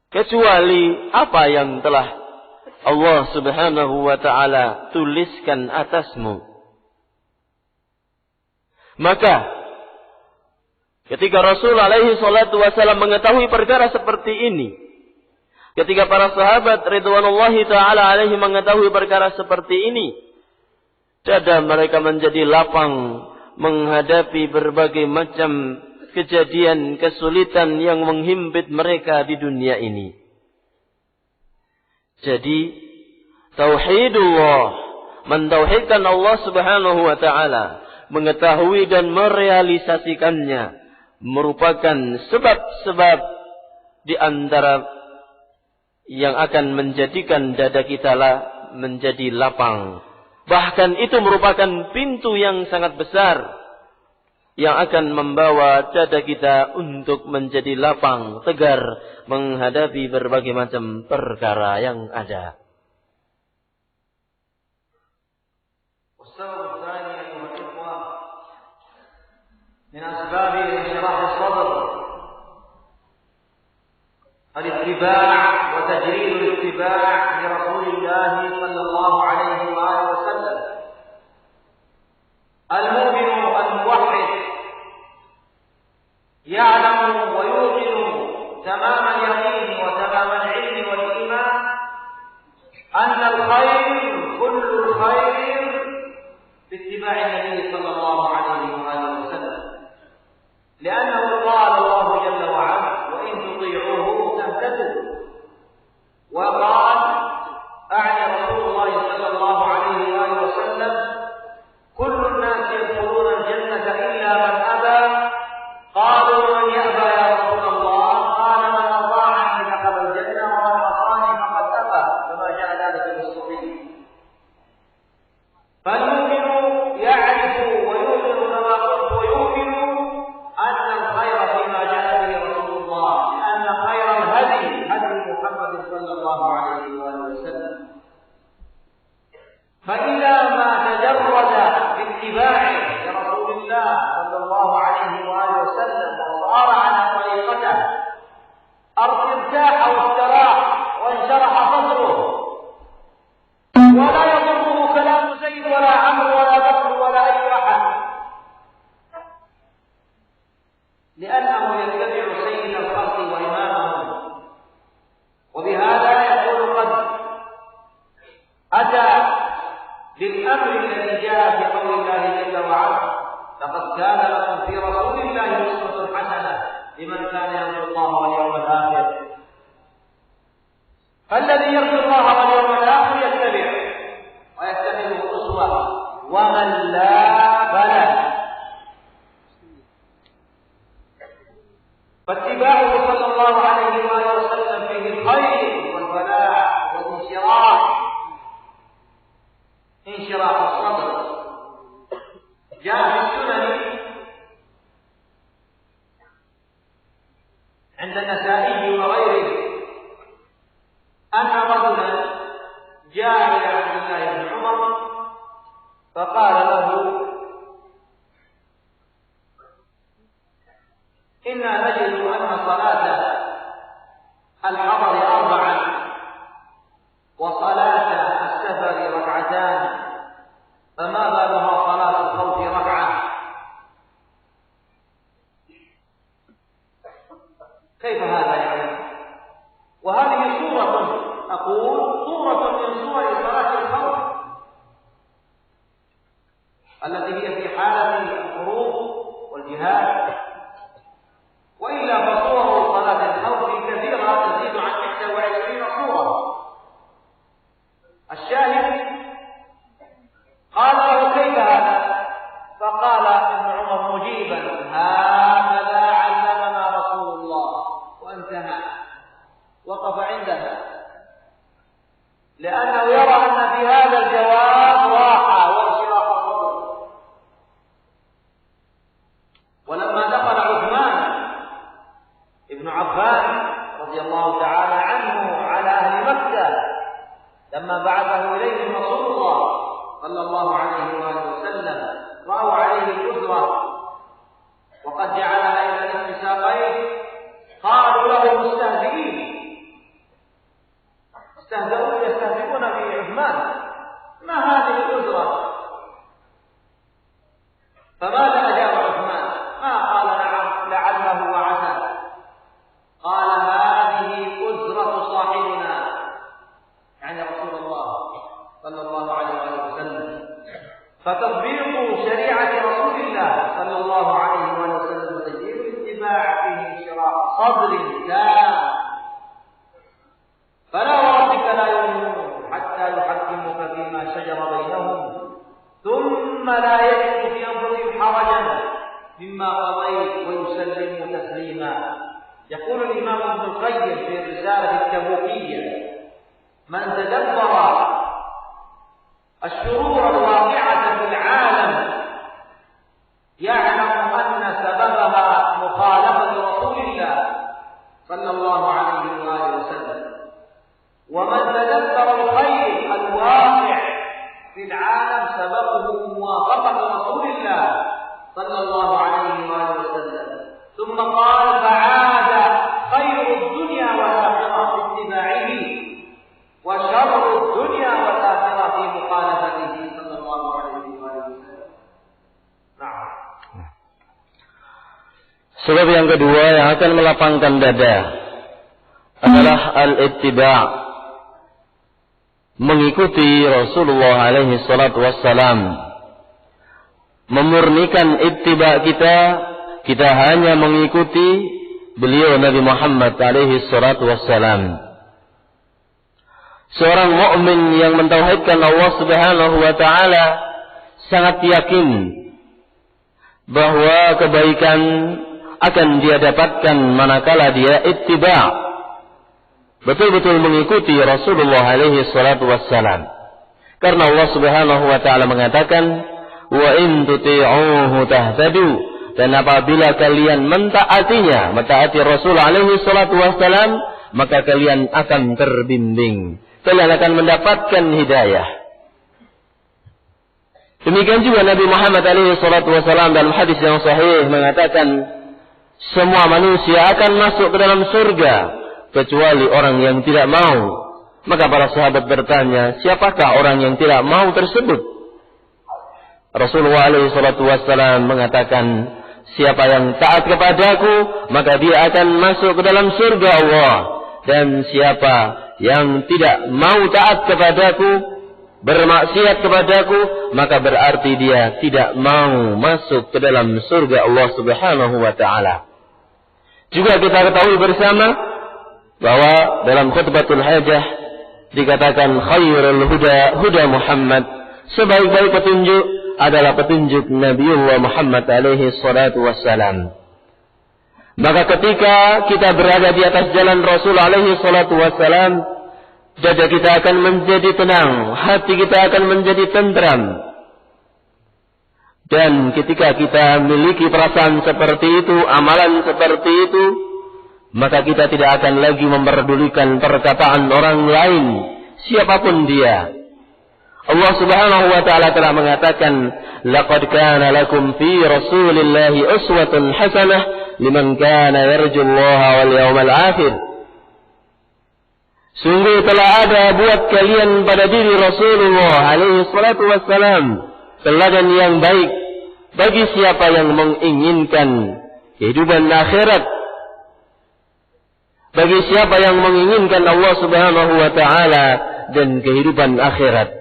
kecuali apa yang telah Allah Subhanahu wa ta'ala tuliskan atasmu. Maka ketika Rasul alaihi salatu wasallam mengetahui perkara seperti ini, ketika para sahabat ridwanullahi ta'ala alaihi mengetahui perkara seperti ini, dada mereka menjadi lapang menghadapi berbagai macam kejadian, kesulitan yang menghimpit mereka di dunia ini. Jadi, tauhidullah, mentauhidkan Allah Subhanahu wa ta'ala, mengetahui dan merealisasikannya, merupakan sebab-sebab di antara yang akan menjadikan dada kita menjadi lapang. Bahkan itu merupakan pintu yang sangat besar yang akan membawa dada kita untuk menjadi lapang, tegar menghadapi berbagai macam perkara yang ada. من أسباب انشراح الصدر الاتباع وتجريد الاتباع لرسول الله صلى الله عليه وآله وسلم. المؤمن الموحد يعلم ويوقن تمام اليقين وتمام العلم والإيمان أن الخير كل الخير باتباع النبي صلى الله عليه وآله وسلم، لأنه قال الله جل وعلا وإن تطيعوه تهتدوا، وقال أعني رسول الله صلى الله عليه وآله وسلم كل الناس يدخلون الجنة إلا من أبى، قالوا من يأبى يا رسول الله؟ قال من أطاعني دخل الجنة ومن عصاني فقد أبى، كما جاء ذلك في الصحيح. فالمؤمن يعرف ويؤمن كما قلت ويؤمن أن الخير فيما جاء به رسول الله، لأن خير الهدي هدي محمد صلى الله عليه وآله وسلم. فإذا ما تجرد باتباعه لرسول الله صلى الله عليه وآله وسلم وصار على طريقته أتى بالأمر الذي جاء في قول الله جل وعلا لقد كان لكم في رسول الله أسوة حسنة لمن كان يرجو الله واليوم الآخر. فالذي يرجو الله واليوم الآخر يتبع ويتخذه أسوة، ومن لا فلا. فاتباعه صلى الله عليه وآله وسلم فيه الخير والفلاح والانشراح، انشراح الصدر. جاء في السنن عند النسائي وغيره أن رجلا جاء إلى عبد الله بن عمر فقال له إنا نجد أن صلاة الحضر 4 وصلاة السفر 2 فما بالها صلاة الخوف 1؟ كيف هذا يعني؟ وهذه صورة، أقول صورة من صور صلاة الخوف التي هي في حالة الحروب والجهاد، وإلا فصور صلاة الخوف كثيرة تزيد عن 21 صورة. الشاهد قال له كيف هذا؟ فقال ابن عمر مجيبا هكذا علمنا رسول الله، وانتهى، وقف عندها، لأنه يرى أن في هذا الجواب راحة وانشراح صدر. ولما دخل عثمان ابن عفان رضي الله تعالى عنه على أهل مكة لما بعثه إليهم رسول الله صلى الله عليه وآله وسلم، رأوا عليه الأسرة وقد جعلها إلى نصف ساقيه، قالوا له مستهزئين، يستهزئون بعثمان، ما هذه الأسرة؟ فماذا أجاب عثمان؟ ما قال نعم لعله وعسى، قال هذه أسرة صاحبنا، يعني رسول الله صلى الله عليه وسلم. فتطبيق شريعة رسول الله صلى الله عليه وسلم وتجديد الاتباع فيه انشراح صدر تام. فلا وربك لا يؤمنون حتى يحكموك فيما شجر بينهم ثم لا يجدوا في أنفسهم حرجا مما قضيت ويسلموا تسليما. يقول الإمام ابن القيم في الرسالة التبوكية من تدبر الشرور الواقعة في العالم يعلم أن سببها مخالفة رسول الله صلى الله عليه وآله وسلم. ومن تدبر الخير الواقع في العالم سببه موافقة رسول الله صلى الله عليه وآله وسلم. ثم قال فعاد خير الدنيا والآخرة في اتباعه وشر الدنيا والآخرة في مخالفته صلى الله عليه وآله وسلم. نعم. Sebab yang kedua yang akan melapangkan dada adalah al-ittiba', mengikuti Rasulullah alaihi salatu wassalam. Memurnikan ittiba' kita hanya mengikuti beliau Nabi Muhammad alaihi salatu wassalam. Seorang mukmin yang mentauhidkan Allah Subhanahu wa taala sangat yakin bahwa kebaikan akan dia dapatkan manakala dia ittiba', betul-betul mengikuti Rasulullah alaihi salatu wassalam. Karena Allah Subhanahu wa taala mengatakan, "Wa in tuti'uhu tahtadu." Dan apabila kalian mentaati Rasul alaihi salatu wassalam, maka kalian akan terbimbing. Kalian akan mendapatkan hidayah. Demikian juga Nabi Muhammad alaihi salatu wassalam dalam hadis yang sahih mengatakan, semua manusia akan masuk ke dalam surga kecuali orang yang tidak mau. Maka para sahabat bertanya, siapakah orang yang tidak mau tersebut? Rasulullah alaihi salatu wassalam mengatakan, siapa yang taat kepadaku, maka dia akan masuk ke dalam surga Allah. Dan siapa yang tidak mau taat kepadaku, bermaksiat kepadaku, maka berarti dia tidak mau masuk ke dalam surga Allah Subhanahu wa taala. Juga kita ketahui bersama bahwa dalam khutbatul hajah dikatakan khairul huda Muhammad, sebaik-baik petunjuk adalah petunjuk Nabiullah Muhammad alaihi salatu wassalam. Maka ketika kita berada di atas jalan Rasul alaihi salatu wassalam, dada kita akan menjadi tenang, hati kita akan menjadi tentram. Dan ketika kita memiliki perasaan seperti itu, amalan seperti itu, maka kita tidak akan lagi memperdulikan perkataan orang lain, siapapun dia. Allah Subhanahu wa taala telah mengatakan, "Laqad kana lakum fi Rasulillahi uswatun hasanah liman kana yarjullaha wal yawmal akhir." Sungguh telah ada buat kalian pada diri Rasulullah alaihi salatu wassalam teladan yang baik bagi siapa yang menginginkan kehidupan akhirat, bagi siapa yang menginginkan Allah Subhanahu wa taala dan kehidupan akhirat.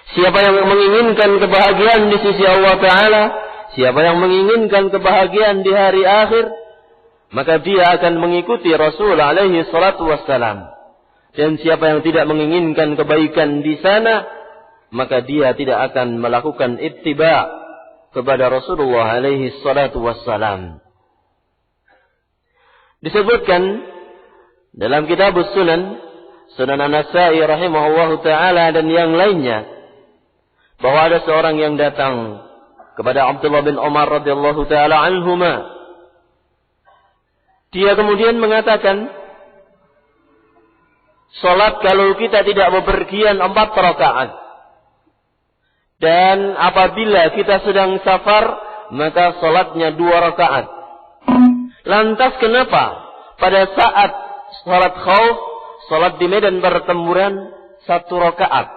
Siapa yang menginginkan kebahagiaan di sisi Allah taala, siapa yang menginginkan kebahagiaan di hari akhir, maka dia akan mengikuti Rasul alaihi salatu wassalam. Dan siapa yang tidak menginginkan kebaikan di sana, maka dia tidak akan melakukan ittiba kepada Rasulullah alaihi salatu wassalam. Disebutkan dalam kitab Sunan An-Nasa'i rahimahullahu ta'ala dan yang lainnya, bahwa ada seorang yang datang kepada Abdullah bin Umar radhiyallahu ta'ala anhuma. Dia kemudian mengatakan, salat kalau kita tidak bepergian 4 rakaat. Dan apabila kita sedang safar, maka salatnya 2 rakaat. Lantas kenapa pada saat salat khauf, salat di medan pertempuran 1 rakaat?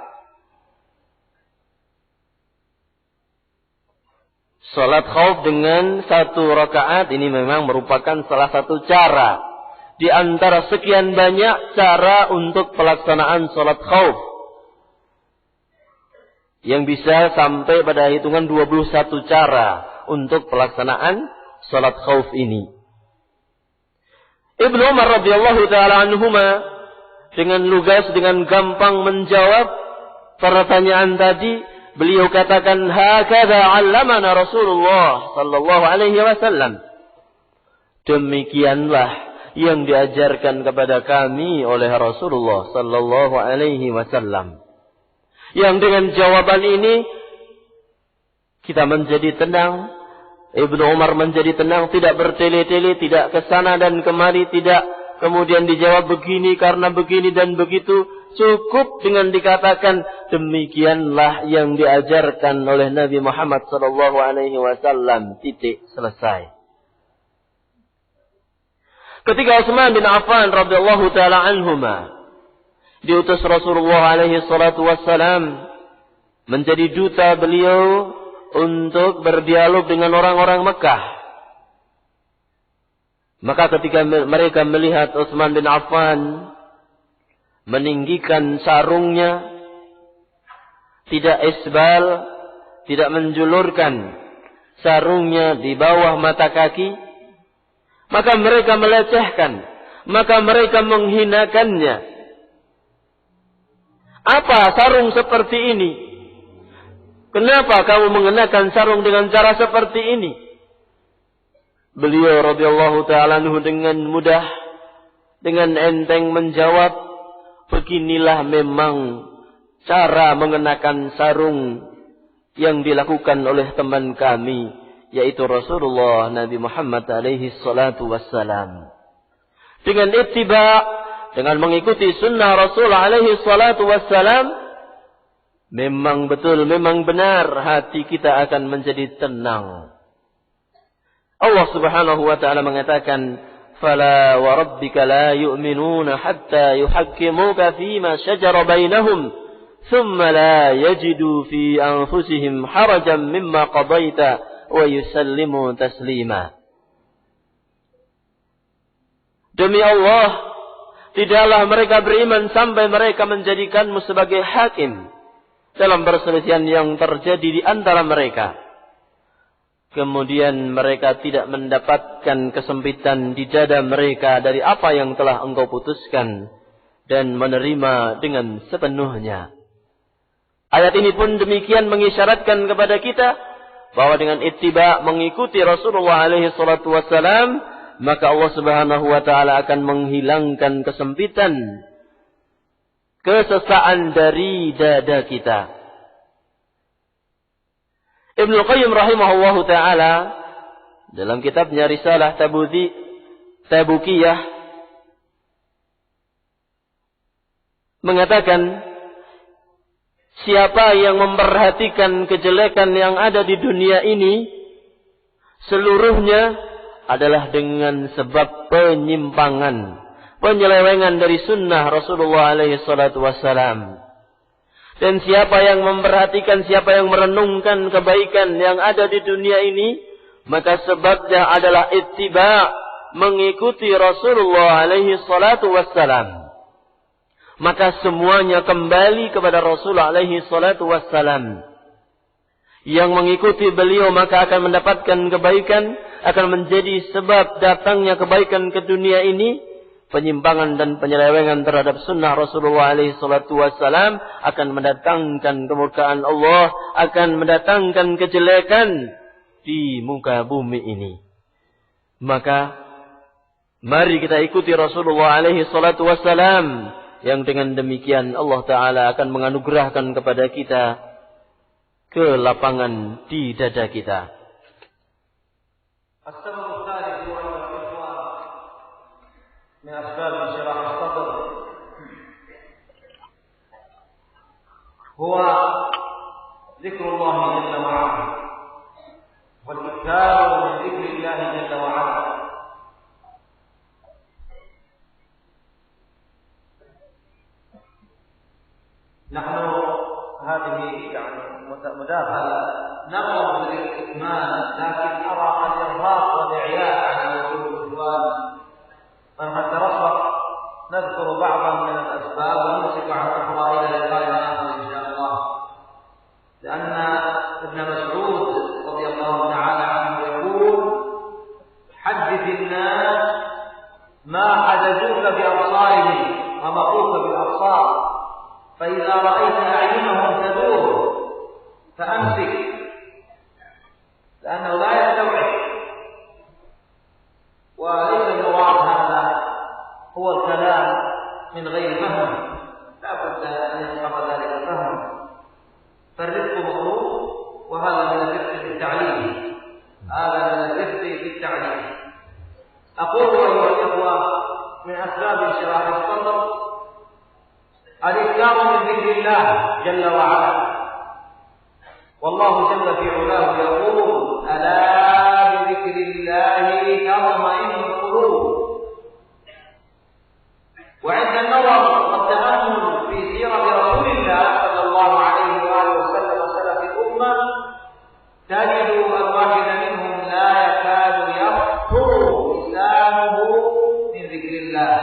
Salat khauf dengan 1 rakaat ini memang merupakan salah satu cara di antara sekian banyak cara untuk pelaksanaan salat khauf yang bisa sampai pada hitungan 21 cara untuk pelaksanaan salat khauf ini. Ibnu Umar radhiyallahu taala anhuma dengan lugas, dengan gampang menjawab pertanyaan tadi. Beliau katakan, hakadha 'allamana Rasulullah sallallahu alaihi wasallam. Demikianlah yang diajarkan kepada kami oleh Rasulullah sallallahu alaihi wasallam. Yang dengan jawaban ini kita menjadi tenang, Ibnu Umar menjadi tenang, tidak bertele-tele, tidak ke sana dan kemari, tidak kemudian dijawab begini karena begini dan begitu. Cukup dengan dikatakan demikianlah yang diajarkan oleh Nabi Muhammad sallallahu alaihi wasallam. Titik, selesai. Ketika Utsman bin Affan radhiyallahu taala anhuma diutus Rasulullah alaihi salatu wassalam menjadi duta beliau untuk berdialog dengan orang-orang Mekah. Maka ketika mereka melihat Utsman bin Affan meninggikan sarungnya, tidak isbal, tidak menjulurkan sarungnya di bawah mata kaki, maka mereka melecehkan, maka mereka menghinakannya. Apa sarung seperti ini? Kenapa kamu mengenakan sarung dengan cara seperti ini? Beliau radhiyallahu ta'ala anhu dengan mudah, dengan enteng menjawab, beginilah memang cara mengenakan sarung yang dilakukan oleh teman kami, yaitu Rasulullah Nabi Muhammad alaihi salatu wassalam. Dengan ittiba, dengan mengikuti sunnah Rasul alaihi salatu wassalam, memang betul, memang benar hati kita akan menjadi tenang. Allah Subhanahu wa ta'ala mengatakan, فَلَا وَرَبِّكَ لَا يُؤْمِنُونَ حَتَّى يُحَكِّمُوكَ فِيمَا شَجَرَ بَيْنَهُمْ ثُمَّ لَا يَجِدُوا فِي أَنفُسِهِمْ حَرَجًا مِمَّا قَضَيْتَ وَيُسَلِّمُوا تَسْلِيمًا. Demi Allah, tidaklah mereka beriman sampai mereka menjadikanmu sebagai hakim dalam perselisihan yang terjadi di antara mereka. Kemudian mereka tidak mendapatkan kesempitan di dada mereka dari apa yang telah engkau putuskan dan menerima dengan sepenuhnya. Ayat ini pun demikian mengisyaratkan kepada kita bahwa dengan ittiba mengikuti Rasulullah alaihi salatu wassalam, maka Allah Subhanahu wa taala akan menghilangkan kesempitan, kesesaan dari dada kita. Ibnu Qayyim rahimahullahu taala dalam kitabnya Risalah Tabukiyah mengatakan, siapa yang memperhatikan kejelekan yang ada di dunia ini, seluruhnya adalah dengan sebab penyimpangan, penyelewengan dari sunnah Rasulullah alaihi salatu wassalam. Dan siapa yang memperhatikan, siapa yang merenungkan kebaikan yang ada di dunia ini, maka sebabnya adalah ittiba, mengikuti Rasulullah alaihi salatu wassalam. Maka semuanya kembali kepada Rasulullah alaihi salatu wassalam. Yang mengikuti beliau maka akan mendapatkan kebaikan, akan menjadi sebab datangnya kebaikan ke dunia ini. Penyimpangan dan penyelewengan terhadap sunnah Rasulullah alaihi salatu wassalam akan mendatangkan kemurkaan Allah, akan mendatangkan kejelekan di muka bumi ini. Maka mari kita ikuti Rasulullah alaihi salatu wassalam, yang dengan demikian Allah Ta'ala akan menganugerahkan kepada kita kelapangan di dada kita. من أسباب انشراح الصدر هو ذكر الله جل وعلا والإكثار من ذكر الله جل وعلا. نحن هذه يعني مداخلة نرغب بالإكمال، لكن أرى الإرهاق والإعياء على وجوه الإخوان، فقد ترفق نذكر بعضا من الأسباب ونمسك عن أخرى إلى لقاء آخر إن شاء الله. لأن ابن مسعود رضي الله تعالى عنه يقول: حدث الناس ما حدثوك بأبصارهم ومقوك بالأبصار، فإذا رأيت أعينهم تدور فأمسك، لأنه لا يستوعب. وليس المراد هذا هو الكلام من غير فهم، لا بد أن يسبق ذلك فهم، فالرفق مطلوب، وهذا من الرفق في التعليم، هذا من الرفق في التعليم. أقول أيها الإخوة من أسباب انشراح الصدر الإكثار من ذكر الله جل وعلا، والله جل في علاه يقول: ألا بذكر الله تطمئن القلوب. وعند النظر والتأمل في سيرة رسول الله صلى الله عليه وآله وسلم وسلف الأمة تجد الواحد منهم لا يكاد يخطر لسانه من ذكر الله.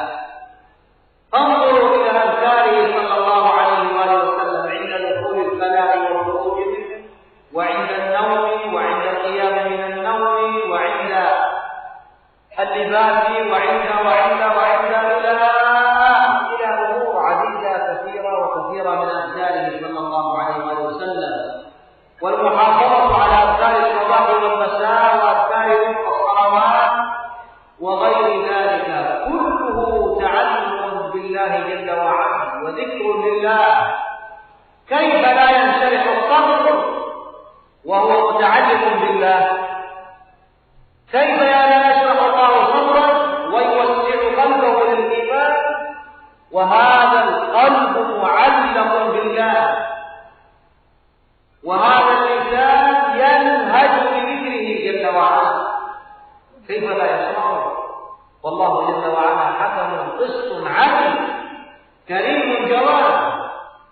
انظروا إلى أذكاره صلى الله عليه وآله وسلم عند دخول الخلاء والخروج منه، وعند النوم، وعند القيام من النوم، وعند اللباس، وعند إلى أمور عديدة كثيرة من أذكاره صلى الله عليه وآله وسلم. والمحافظة على أذكار الصباح والمساء وأذكار الصلوات وغير ذلك كله تعلق بالله جل وعلا وذكر لله. كيف لا ينشرح الصدر وهو متعلق بالله؟ كيف لا يشرح الله صدرا ويوسع قلبه للإيمان وهذا القلب معلق بالله، وهذا اللسان ينهج بذكره جل وعلا؟ كيف لا يشرحه؟ والله جل وعلا حكم قسط عدل كريم جواد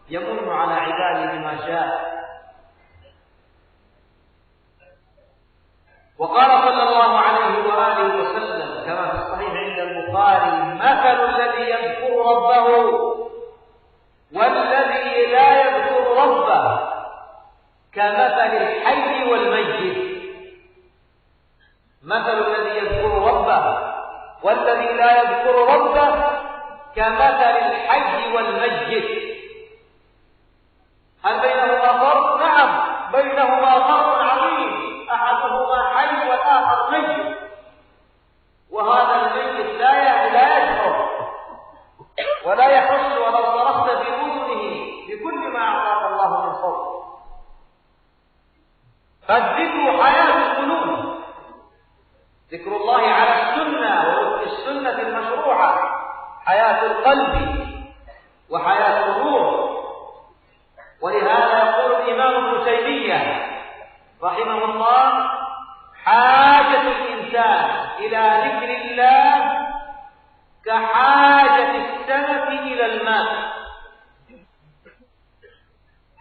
يمن على عباده بما شاء. وقال صلى الله عليه وآله وسلم كما في الصحيح عند البخاري: مثل الذي يذكر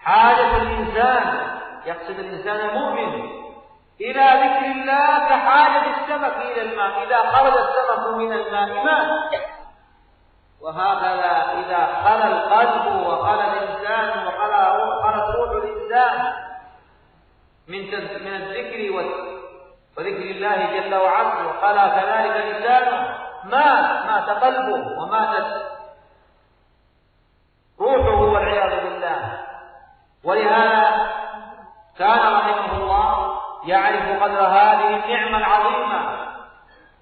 حاجة الإنسان، يقصد الإنسان المؤمن إلى ذكر الله كحاجة السمك إلى الماء، إذا خرج السمك من الماء مات. وهكذا إذا خلا القلب وخلا الإنسان وخلت روح الإنسان من الذكر وذكر الله جل وعلا، وخلا كذلك لسانه، مات قلبه وماتت روحه والعياذ بالله. ولهذا كان رحمه الله يعرف قدر هذه النعمة العظيمة،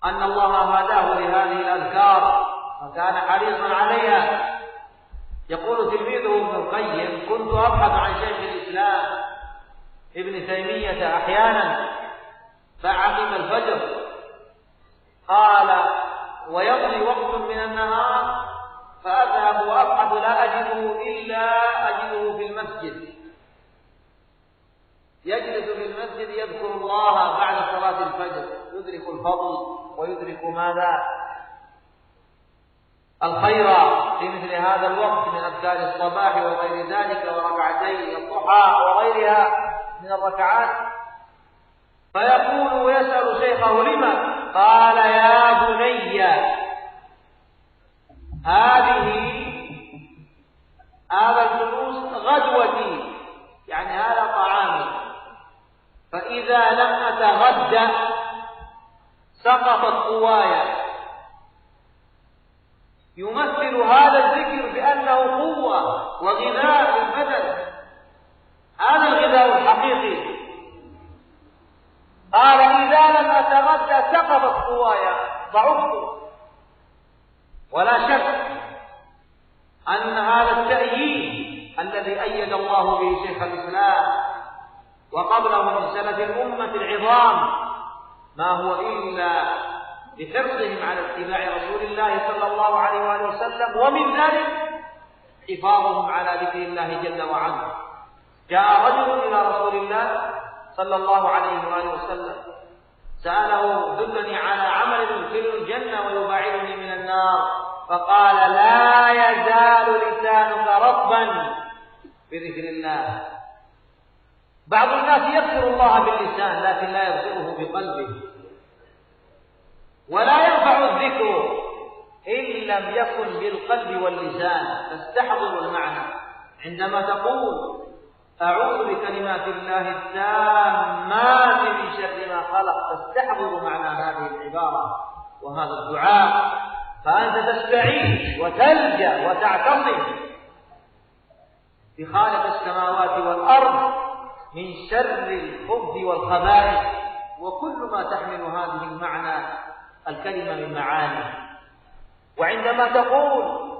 أن الله هداه لهذه الأذكار وكان حريصا عليها. يقول تلميذه ابن القيم: كنت أبحث عن شيخ الإسلام ابن تيمية أحيانا فعقب الفجر، قال: ويمضي وقت من النهار فأذهب وأبحث لا أجده إلا أجده في المسجد، يجلس في المسجد يذكر الله بعد صلاة الفجر، يدرك الفضل ويدرك ماذا؟ الخير في مثل هذا الوقت من أذكار الصباح وغير ذلك وركعتي الضحى وغيرها من الركعات. فيقول ويسأل شيخه: لما؟ قال: يا بني، هذا الجلوس غدوتي، يعني هذا طعامي، فإذا لم أتغدى سقطت قواي. يمثل هذا الذكر بأنه قوة وغذاء للبدن، هذا الغذاء الحقيقي. قال: إذا لم أتغدى سقطت قواي، ضعفت. ولا شك أن هذا التأييد الذي أيد الله به شيخ الإسلام وقبله من سلف الأمة العظام ما هو إلا بحرصهم على اتباع رسول الله صلى الله عليه وآله وسلم، ومن ذلك حفاظهم على ذكر الله جل وعلا. جاء رجل إلى رسول الله صلى الله عليه وآله وسلم سأله: دلني على عمل يدخل الجنة ويباعدني من النار. فقال: لا يزال لسانك رطبا بذكر الله. بعض الناس يذكر الله باللسان لكن لا يذكره بقلبه، ولا ينفع الذكر إن لم يكن بالقلب واللسان. تستحضر المعنى عندما تقول: أعوذ بكلمات الله التامات من شر ما خلق، تستحضر معنى هذه العبارة وهذا الدعاء، فأنت تستعين وتلجأ وتعتصم بخالق السماوات والأرض من شر الخبث والخبائث وكل ما تحمل هذه المعنى الكلمة من معاني. وعندما تقول: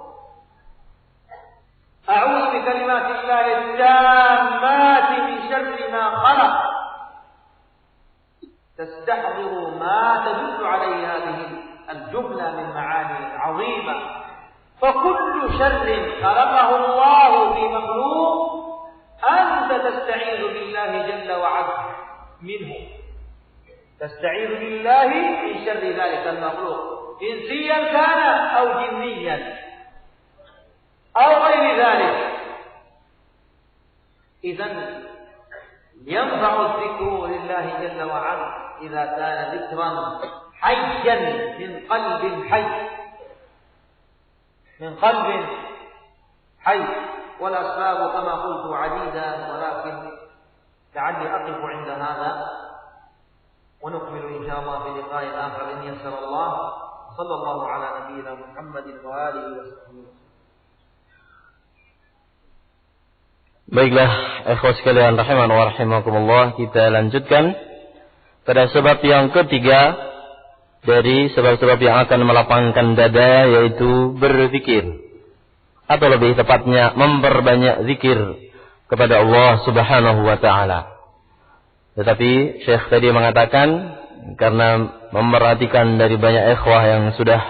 أعوذ بكلمات الله التامات من شر ما خلق، تستحضر ما تدل عليه هذه الجملة من معاني عظيمة. فكل شر خلقه الله في مخلوق أنت تستعيذ بالله جل وعلا منه، تستعيذ بالله من شر ذلك المخلوق، إنسيا كان أو جنيا أو غير ذلك. إذن ينفع الذكر لله جل وعلا إذا كان ذكرا حيا من قلب حي، من قلب حي. والأسباب كما قلت عديدة، ولكن لعلي أقف عند هذا ونكمل إن شاء الله في لقاء آخر إن يسر الله. صلى الله على نبينا محمد وآله وسلم. Baiklah, ikhwas sekalian rahiman wa rahimakumullah, kita lanjutkan pada sebab yang ketiga dari sebab-sebab yang akan melapangkan dada, yaitu berzikir, atau lebih tepatnya memperbanyak zikir kepada Allah Subhanahu wa taala. Tetapi Syekh tadi mengatakan karena memerhatikan dari banyak ikhwah yang sudah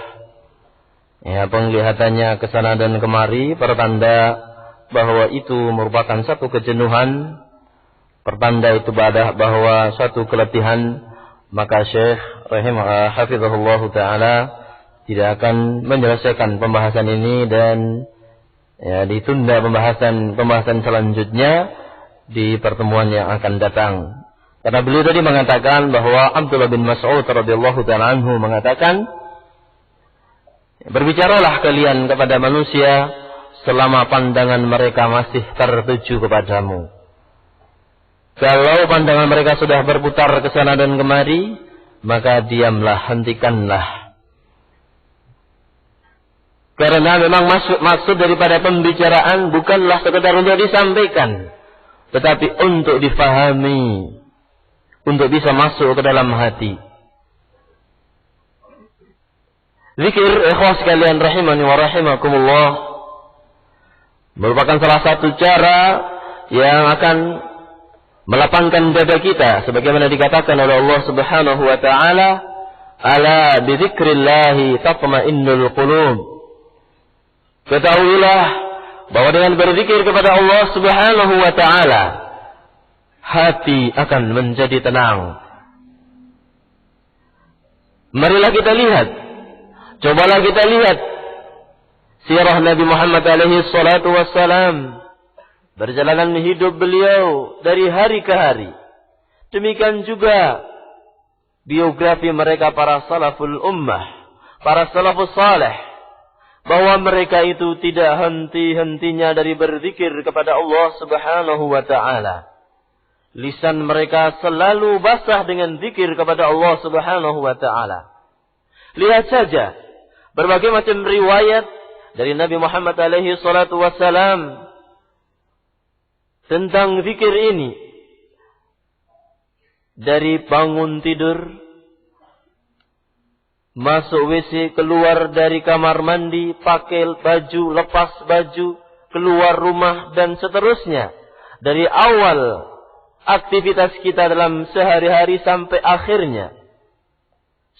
penglihatannya ke sana dan kemari, pertanda bahwa itu merupakan satu kejenuhan, pertanda itu bahwa suatu keletihan, maka Syekh hafizahullah ta'ala tidak akan menyelesaikan pembahasan ini, dan Ya, ditunda pembahasan selanjutnya di pertemuan yang akan datang. Karena beliau tadi mengatakan bahwa Abdullah bin Mas'ud radhiyallahu ta'ala anhu mengatakan, berbicaralah kalian kepada manusia selama pandangan mereka masih tertuju kepadamu. Kalau pandangan mereka sudah berputar ke sana dan kemari, maka diamlah, hentikanlah. Karena memang maksud daripada pembicaraan bukanlah sekedar untuk disampaikan, tetapi untuk difahami, untuk bisa masuk ke dalam hati. Zikir, ikhwas sekalian rahimani wa rahimakumullah, merupakan salah satu cara yang akan melapangkan dada kita, sebagaimana dikatakan oleh Allah Subhanahu wa taala, ala bidzikrillahi tatma'innul qulub. Ketahuilah bahwa dengan berzikir kepada Allah Subhanahu wa taala, hati akan menjadi tenang. Marilah kita lihat, cobalah kita lihat sirah Nabi Muhammad alaihi salatu wassalam, perjalanan hidup beliau dari hari ke hari. Demikian juga biografi mereka para salaful ummah, para salafus salih, bahwa mereka itu tidak henti-hentinya dari berzikir kepada Allah Subhanahu wa taala. Lisan mereka selalu basah dengan zikir kepada Allah Subhanahu wa taala. Lihat saja berbagai macam riwayat dari Nabi Muhammad alaihi salatu wassalam tentang zikir ini. Dari bangun tidur, masuk WC, keluar dari kamar mandi, pakai baju, lepas baju, keluar rumah, dan seterusnya. Dari awal aktivitas kita dalam sehari-hari sampai akhirnya,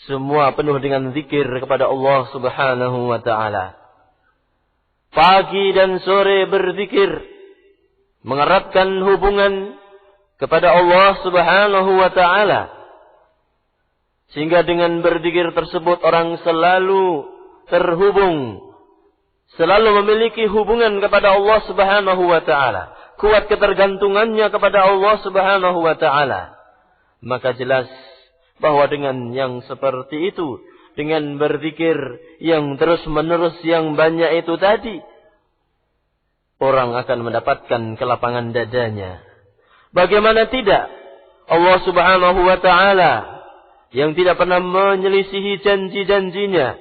semua penuh dengan zikir kepada Allah Subhanahu wa ta'ala. Pagi dan sore berzikir, mengeratkan hubungan kepada Allah Subhanahu wa ta'ala. Sehingga dengan berzikir tersebut orang selalu terhubung, selalu memiliki hubungan kepada Allah Subhanahu wa ta'ala. Kuat ketergantungannya kepada Allah Subhanahu wa ta'ala. Maka jelas bahwa dengan yang seperti itu, dengan berzikir yang terus-menerus yang banyak itu tadi, orang akan mendapatkan kelapangan dadanya. Bagaimana tidak? Allah Subhanahu wa ta'ala yang tidak pernah menyelisihi janji-janjinya.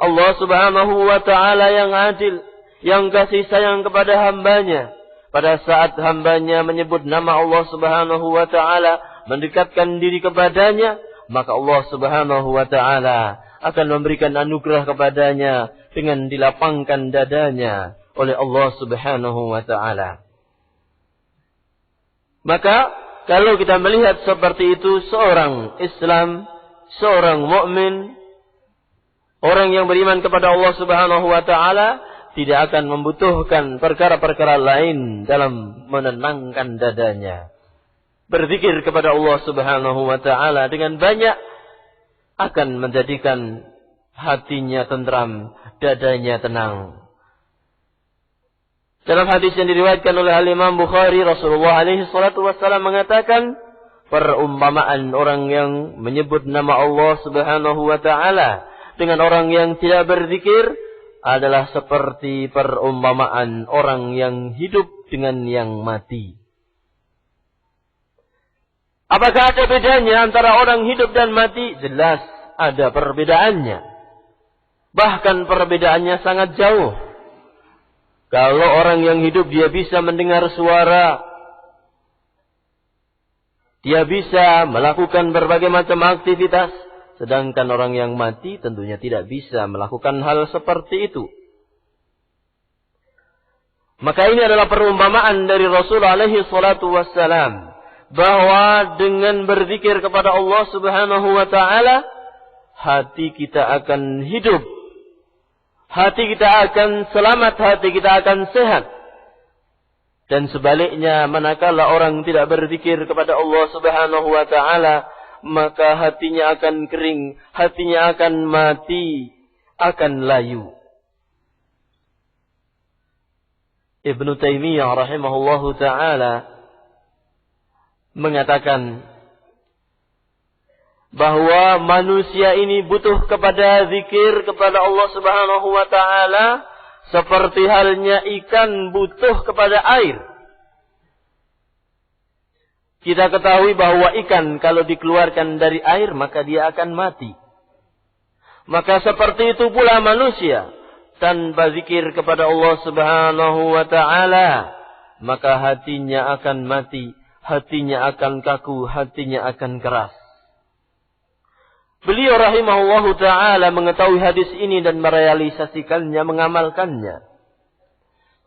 Allah Subhanahu wa ta'ala yang adil, yang kasih sayang kepada hambanya. Pada saat hambanya menyebut nama Allah Subhanahu wa ta'ala, mendekatkan diri kepadanya, maka Allah Subhanahu wa ta'ala akan memberikan anugerah kepadanya dengan dilapangkan dadanya oleh Allah Subhanahu wa ta'ala. Maka kalau kita melihat seperti itu, seorang Islam, seorang mukmin, orang yang beriman kepada Allah Subhanahu wa ta'ala, tidak akan membutuhkan perkara-perkara lain dalam menenangkan dadanya. Berzikir kepada Allah Subhanahu wa ta'ala dengan banyak akan menjadikan hatinya tentram, dadanya tenang. Dalam hadis yang diriwayatkan oleh Al-Imam Bukhari, Rasulullah alaihi salatu wassalam mengatakan, perumpamaan orang yang menyebut nama Allah Subhanahu wa ta'ala dengan orang yang tidak berzikir adalah seperti perumpamaan orang yang hidup dengan yang mati. Apakah ada bedanya antara orang hidup dan mati? Jelas ada perbedaannya. Bahkan perbedaannya sangat jauh. Kalau orang yang hidup dia bisa mendengar suara, dia bisa melakukan berbagai macam aktivitas, sedangkan orang yang mati tentunya tidak bisa melakukan hal seperti itu. Maka ini adalah perumpamaan dari Rasul alaihi salatu wassalam, bahwa dengan berzikir kepada Allah Subhanahu wa ta'ala, hati kita akan hidup. Hati kita akan selamat, hati kita akan sehat. Dan sebaliknya, manakala orang tidak berzikir kepada Allah Subhanahu wa ta'ala, maka hatinya akan kering, hatinya akan mati, akan layu. Ibnu Taimiyah rahimahullahu ta'ala mengatakan bahwa manusia ini butuh kepada zikir kepada Allah Subhanahu wa ta'ala seperti halnya ikan butuh kepada air. Kita ketahui bahwa ikan kalau dikeluarkan dari air maka dia akan mati. Maka seperti itu pula manusia. Tanpa zikir kepada Allah Subhanahu wa ta'ala, maka hatinya akan mati, hatinya akan kaku, hatinya akan keras. Beliau rahimahullahu ta'ala mengetahui hadis ini dan merealisasikannya, mengamalkannya.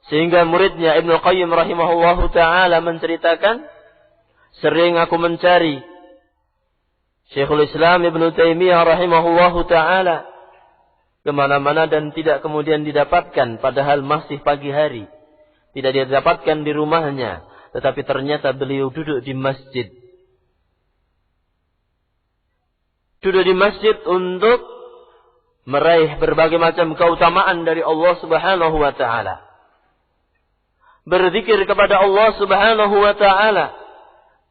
Sehingga muridnya Ibnu Qayyim rahimahullahu ta'ala menceritakan, sering aku mencari Syekhul Islam Ibnu Taimiyah rahimahullahu ta'ala kemana-mana dan tidak kemudian didapatkan, padahal masih pagi hari. Tidak didapatkan di rumahnya, tetapi ternyata beliau duduk di masjid. Duduk di masjid untuk meraih berbagai macam keutamaan dari Allah Subhanahu wa ta'ala. Berzikir kepada Allah Subhanahu wa ta'ala.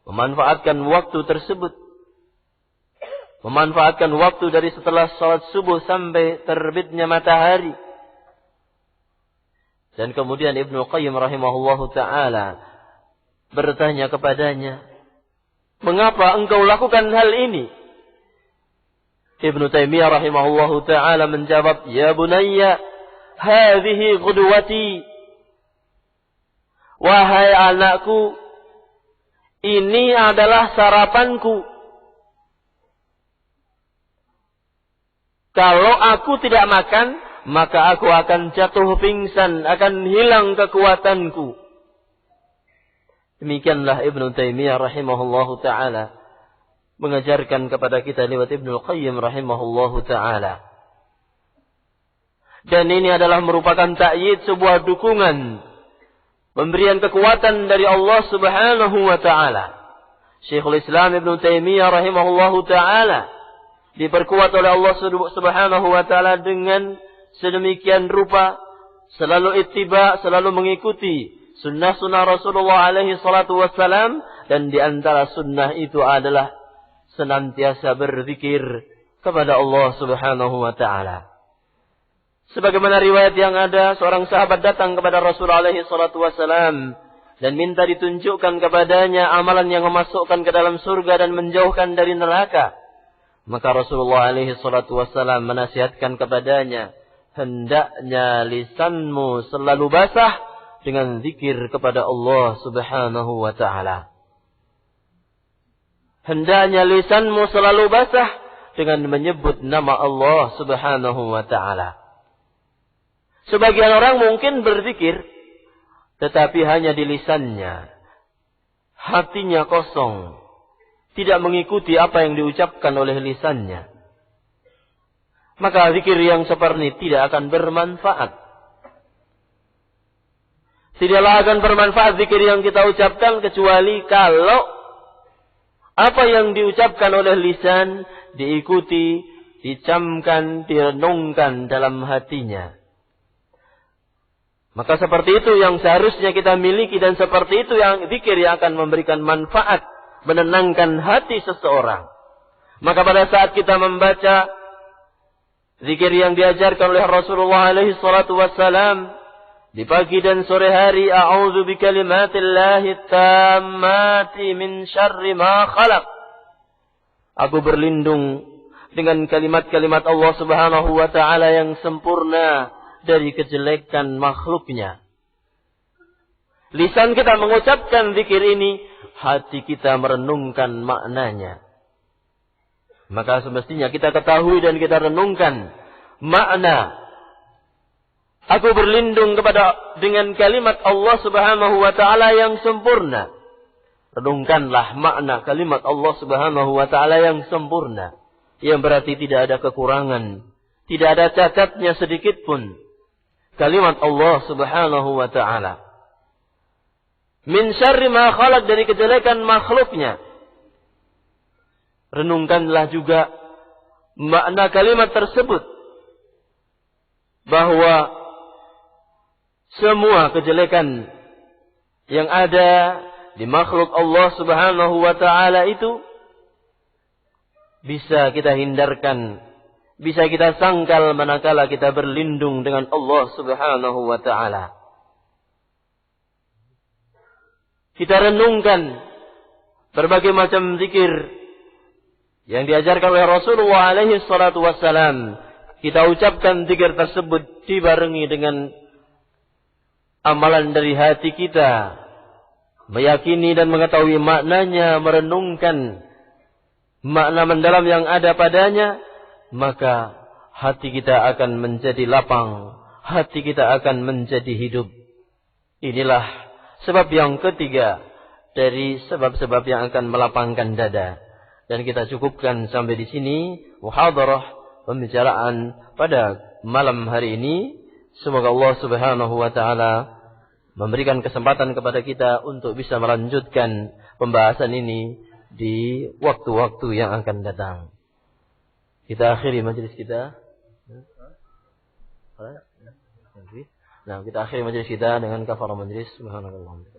Memanfaatkan waktu tersebut. Memanfaatkan waktu dari setelah salat subuh sampai terbitnya matahari. Dan kemudian Ibnu Qayyim rahimahullahu ta'ala bertanya kepadanya, mengapa engkau lakukan hal ini? Ibnu Taimiyah rahimahullahu ta'ala menjawab, ya bunayya, hadhihi ghudwati. Wahai anakku, ini adalah sarapanku. Kalau aku tidak makan, maka aku akan jatuh pingsan, akan hilang kekuatanku. Demikianlah Ibnu Taimiyah rahimahullahu ta'ala mengajarkan kepada kita lewat Ibnu Qayyim rahimahullahu ta'ala. Dan ini adalah merupakan ta'yid, sebuah dukungan, pemberian kekuatan dari Allah Subhanahu wa ta'ala. Syekhul Islam Ibnu Taimiyah rahimahullahu ta'ala diperkuat oleh Allah Subhanahu wa ta'ala dengan sedemikian rupa, selalu ittiba, selalu mengikuti sunnah-sunnah Rasulullah alaihi salatu wassalam, dan di antara sunnah itu adalah senantiasa berzikir kepada Allah Subhanahu wa ta'ala. Sebagaimana riwayat yang ada, seorang sahabat datang kepada Rasulullah alaihi salatu wassalam dan minta ditunjukkan kepadanya amalan yang memasukkan ke dalam surga dan menjauhkan dari neraka. Maka Rasulullah alaihi salatu wassalam menasihatkan kepadanya, hendaknya lisanmu selalu basah dengan zikir kepada Allah Subhanahu wa ta'ala. Hendaknya lisanmu selalu basah dengan menyebut nama Allah Subhanahu wa ta'ala. Sebagian orang mungkin berzikir, tetapi hanya di lisannya. Hatinya kosong. Tidak mengikuti apa yang diucapkan oleh lisannya. Maka zikir yang seperti ini tidak akan bermanfaat. Tidaklah akan bermanfaat zikir yang kita ucapkan kecuali kalau apa yang diucapkan oleh lisan diikuti, dicamkan, direnungkan dalam hatinya. Maka seperti itu yang seharusnya kita miliki, dan seperti itu yang zikir yang akan memberikan manfaat, menenangkan hati seseorang. Maka pada saat kita membaca zikir yang diajarkan oleh Rasulullah alaihi salatu wassalam di pagi dan sore hari, a'udzu bikalimatillahi tammati min syarri ma khalaq. Aku berlindung dengan kalimat-kalimat Allah Subhanahu wa ta'ala yang sempurna dari kejelekan makhluknya. Lisan kita mengucapkan zikir ini, hati kita merenungkan maknanya. Maka semestinya kita ketahui dan kita renungkan makna. Aku berlindung dengan kalimat Allah Subhanahu wa ta'ala yang sempurna. Renungkanlah makna kalimat Allah Subhanahu wa ta'ala yang sempurna. Yang berarti tidak ada kekurangan, tidak ada cacatnya sedikit pun. Kalimat Allah Subhanahu wa ta'ala. Min syarri ma khalaq, dari kejelekan makhluknya. Renungkanlah juga makna kalimat tersebut. Bahwa semua kejelekan yang ada di makhluk Allah Subhanahu wa taala itu bisa kita hindarkan, bisa kita sangkal manakala kita berlindung dengan Allah Subhanahu wa taala. Kita renungkan berbagai macam zikir yang diajarkan oleh Rasulullah alaihi salatu wassalam. Kita ucapkan zikir tersebut dibarengi dengan amalan dari hati kita, meyakini dan mengetahui maknanya, merenungkan makna mendalam yang ada padanya, maka hati kita akan menjadi lapang, hati kita akan menjadi hidup. Inilah sebab yang ketiga dari sebab-sebab yang akan melapangkan dada. Dan kita cukupkan sampai di sini muhadarah pembicaraan pada malam hari ini. Semoga Allah Subhanahu wa taala memberikan kesempatan kepada kita untuk bisa melanjutkan pembahasan ini di waktu-waktu yang akan datang. Kita akhiri majelis kita. Nah, kita akhiri majelis kita dengan kafarah majelis. Subhanallah.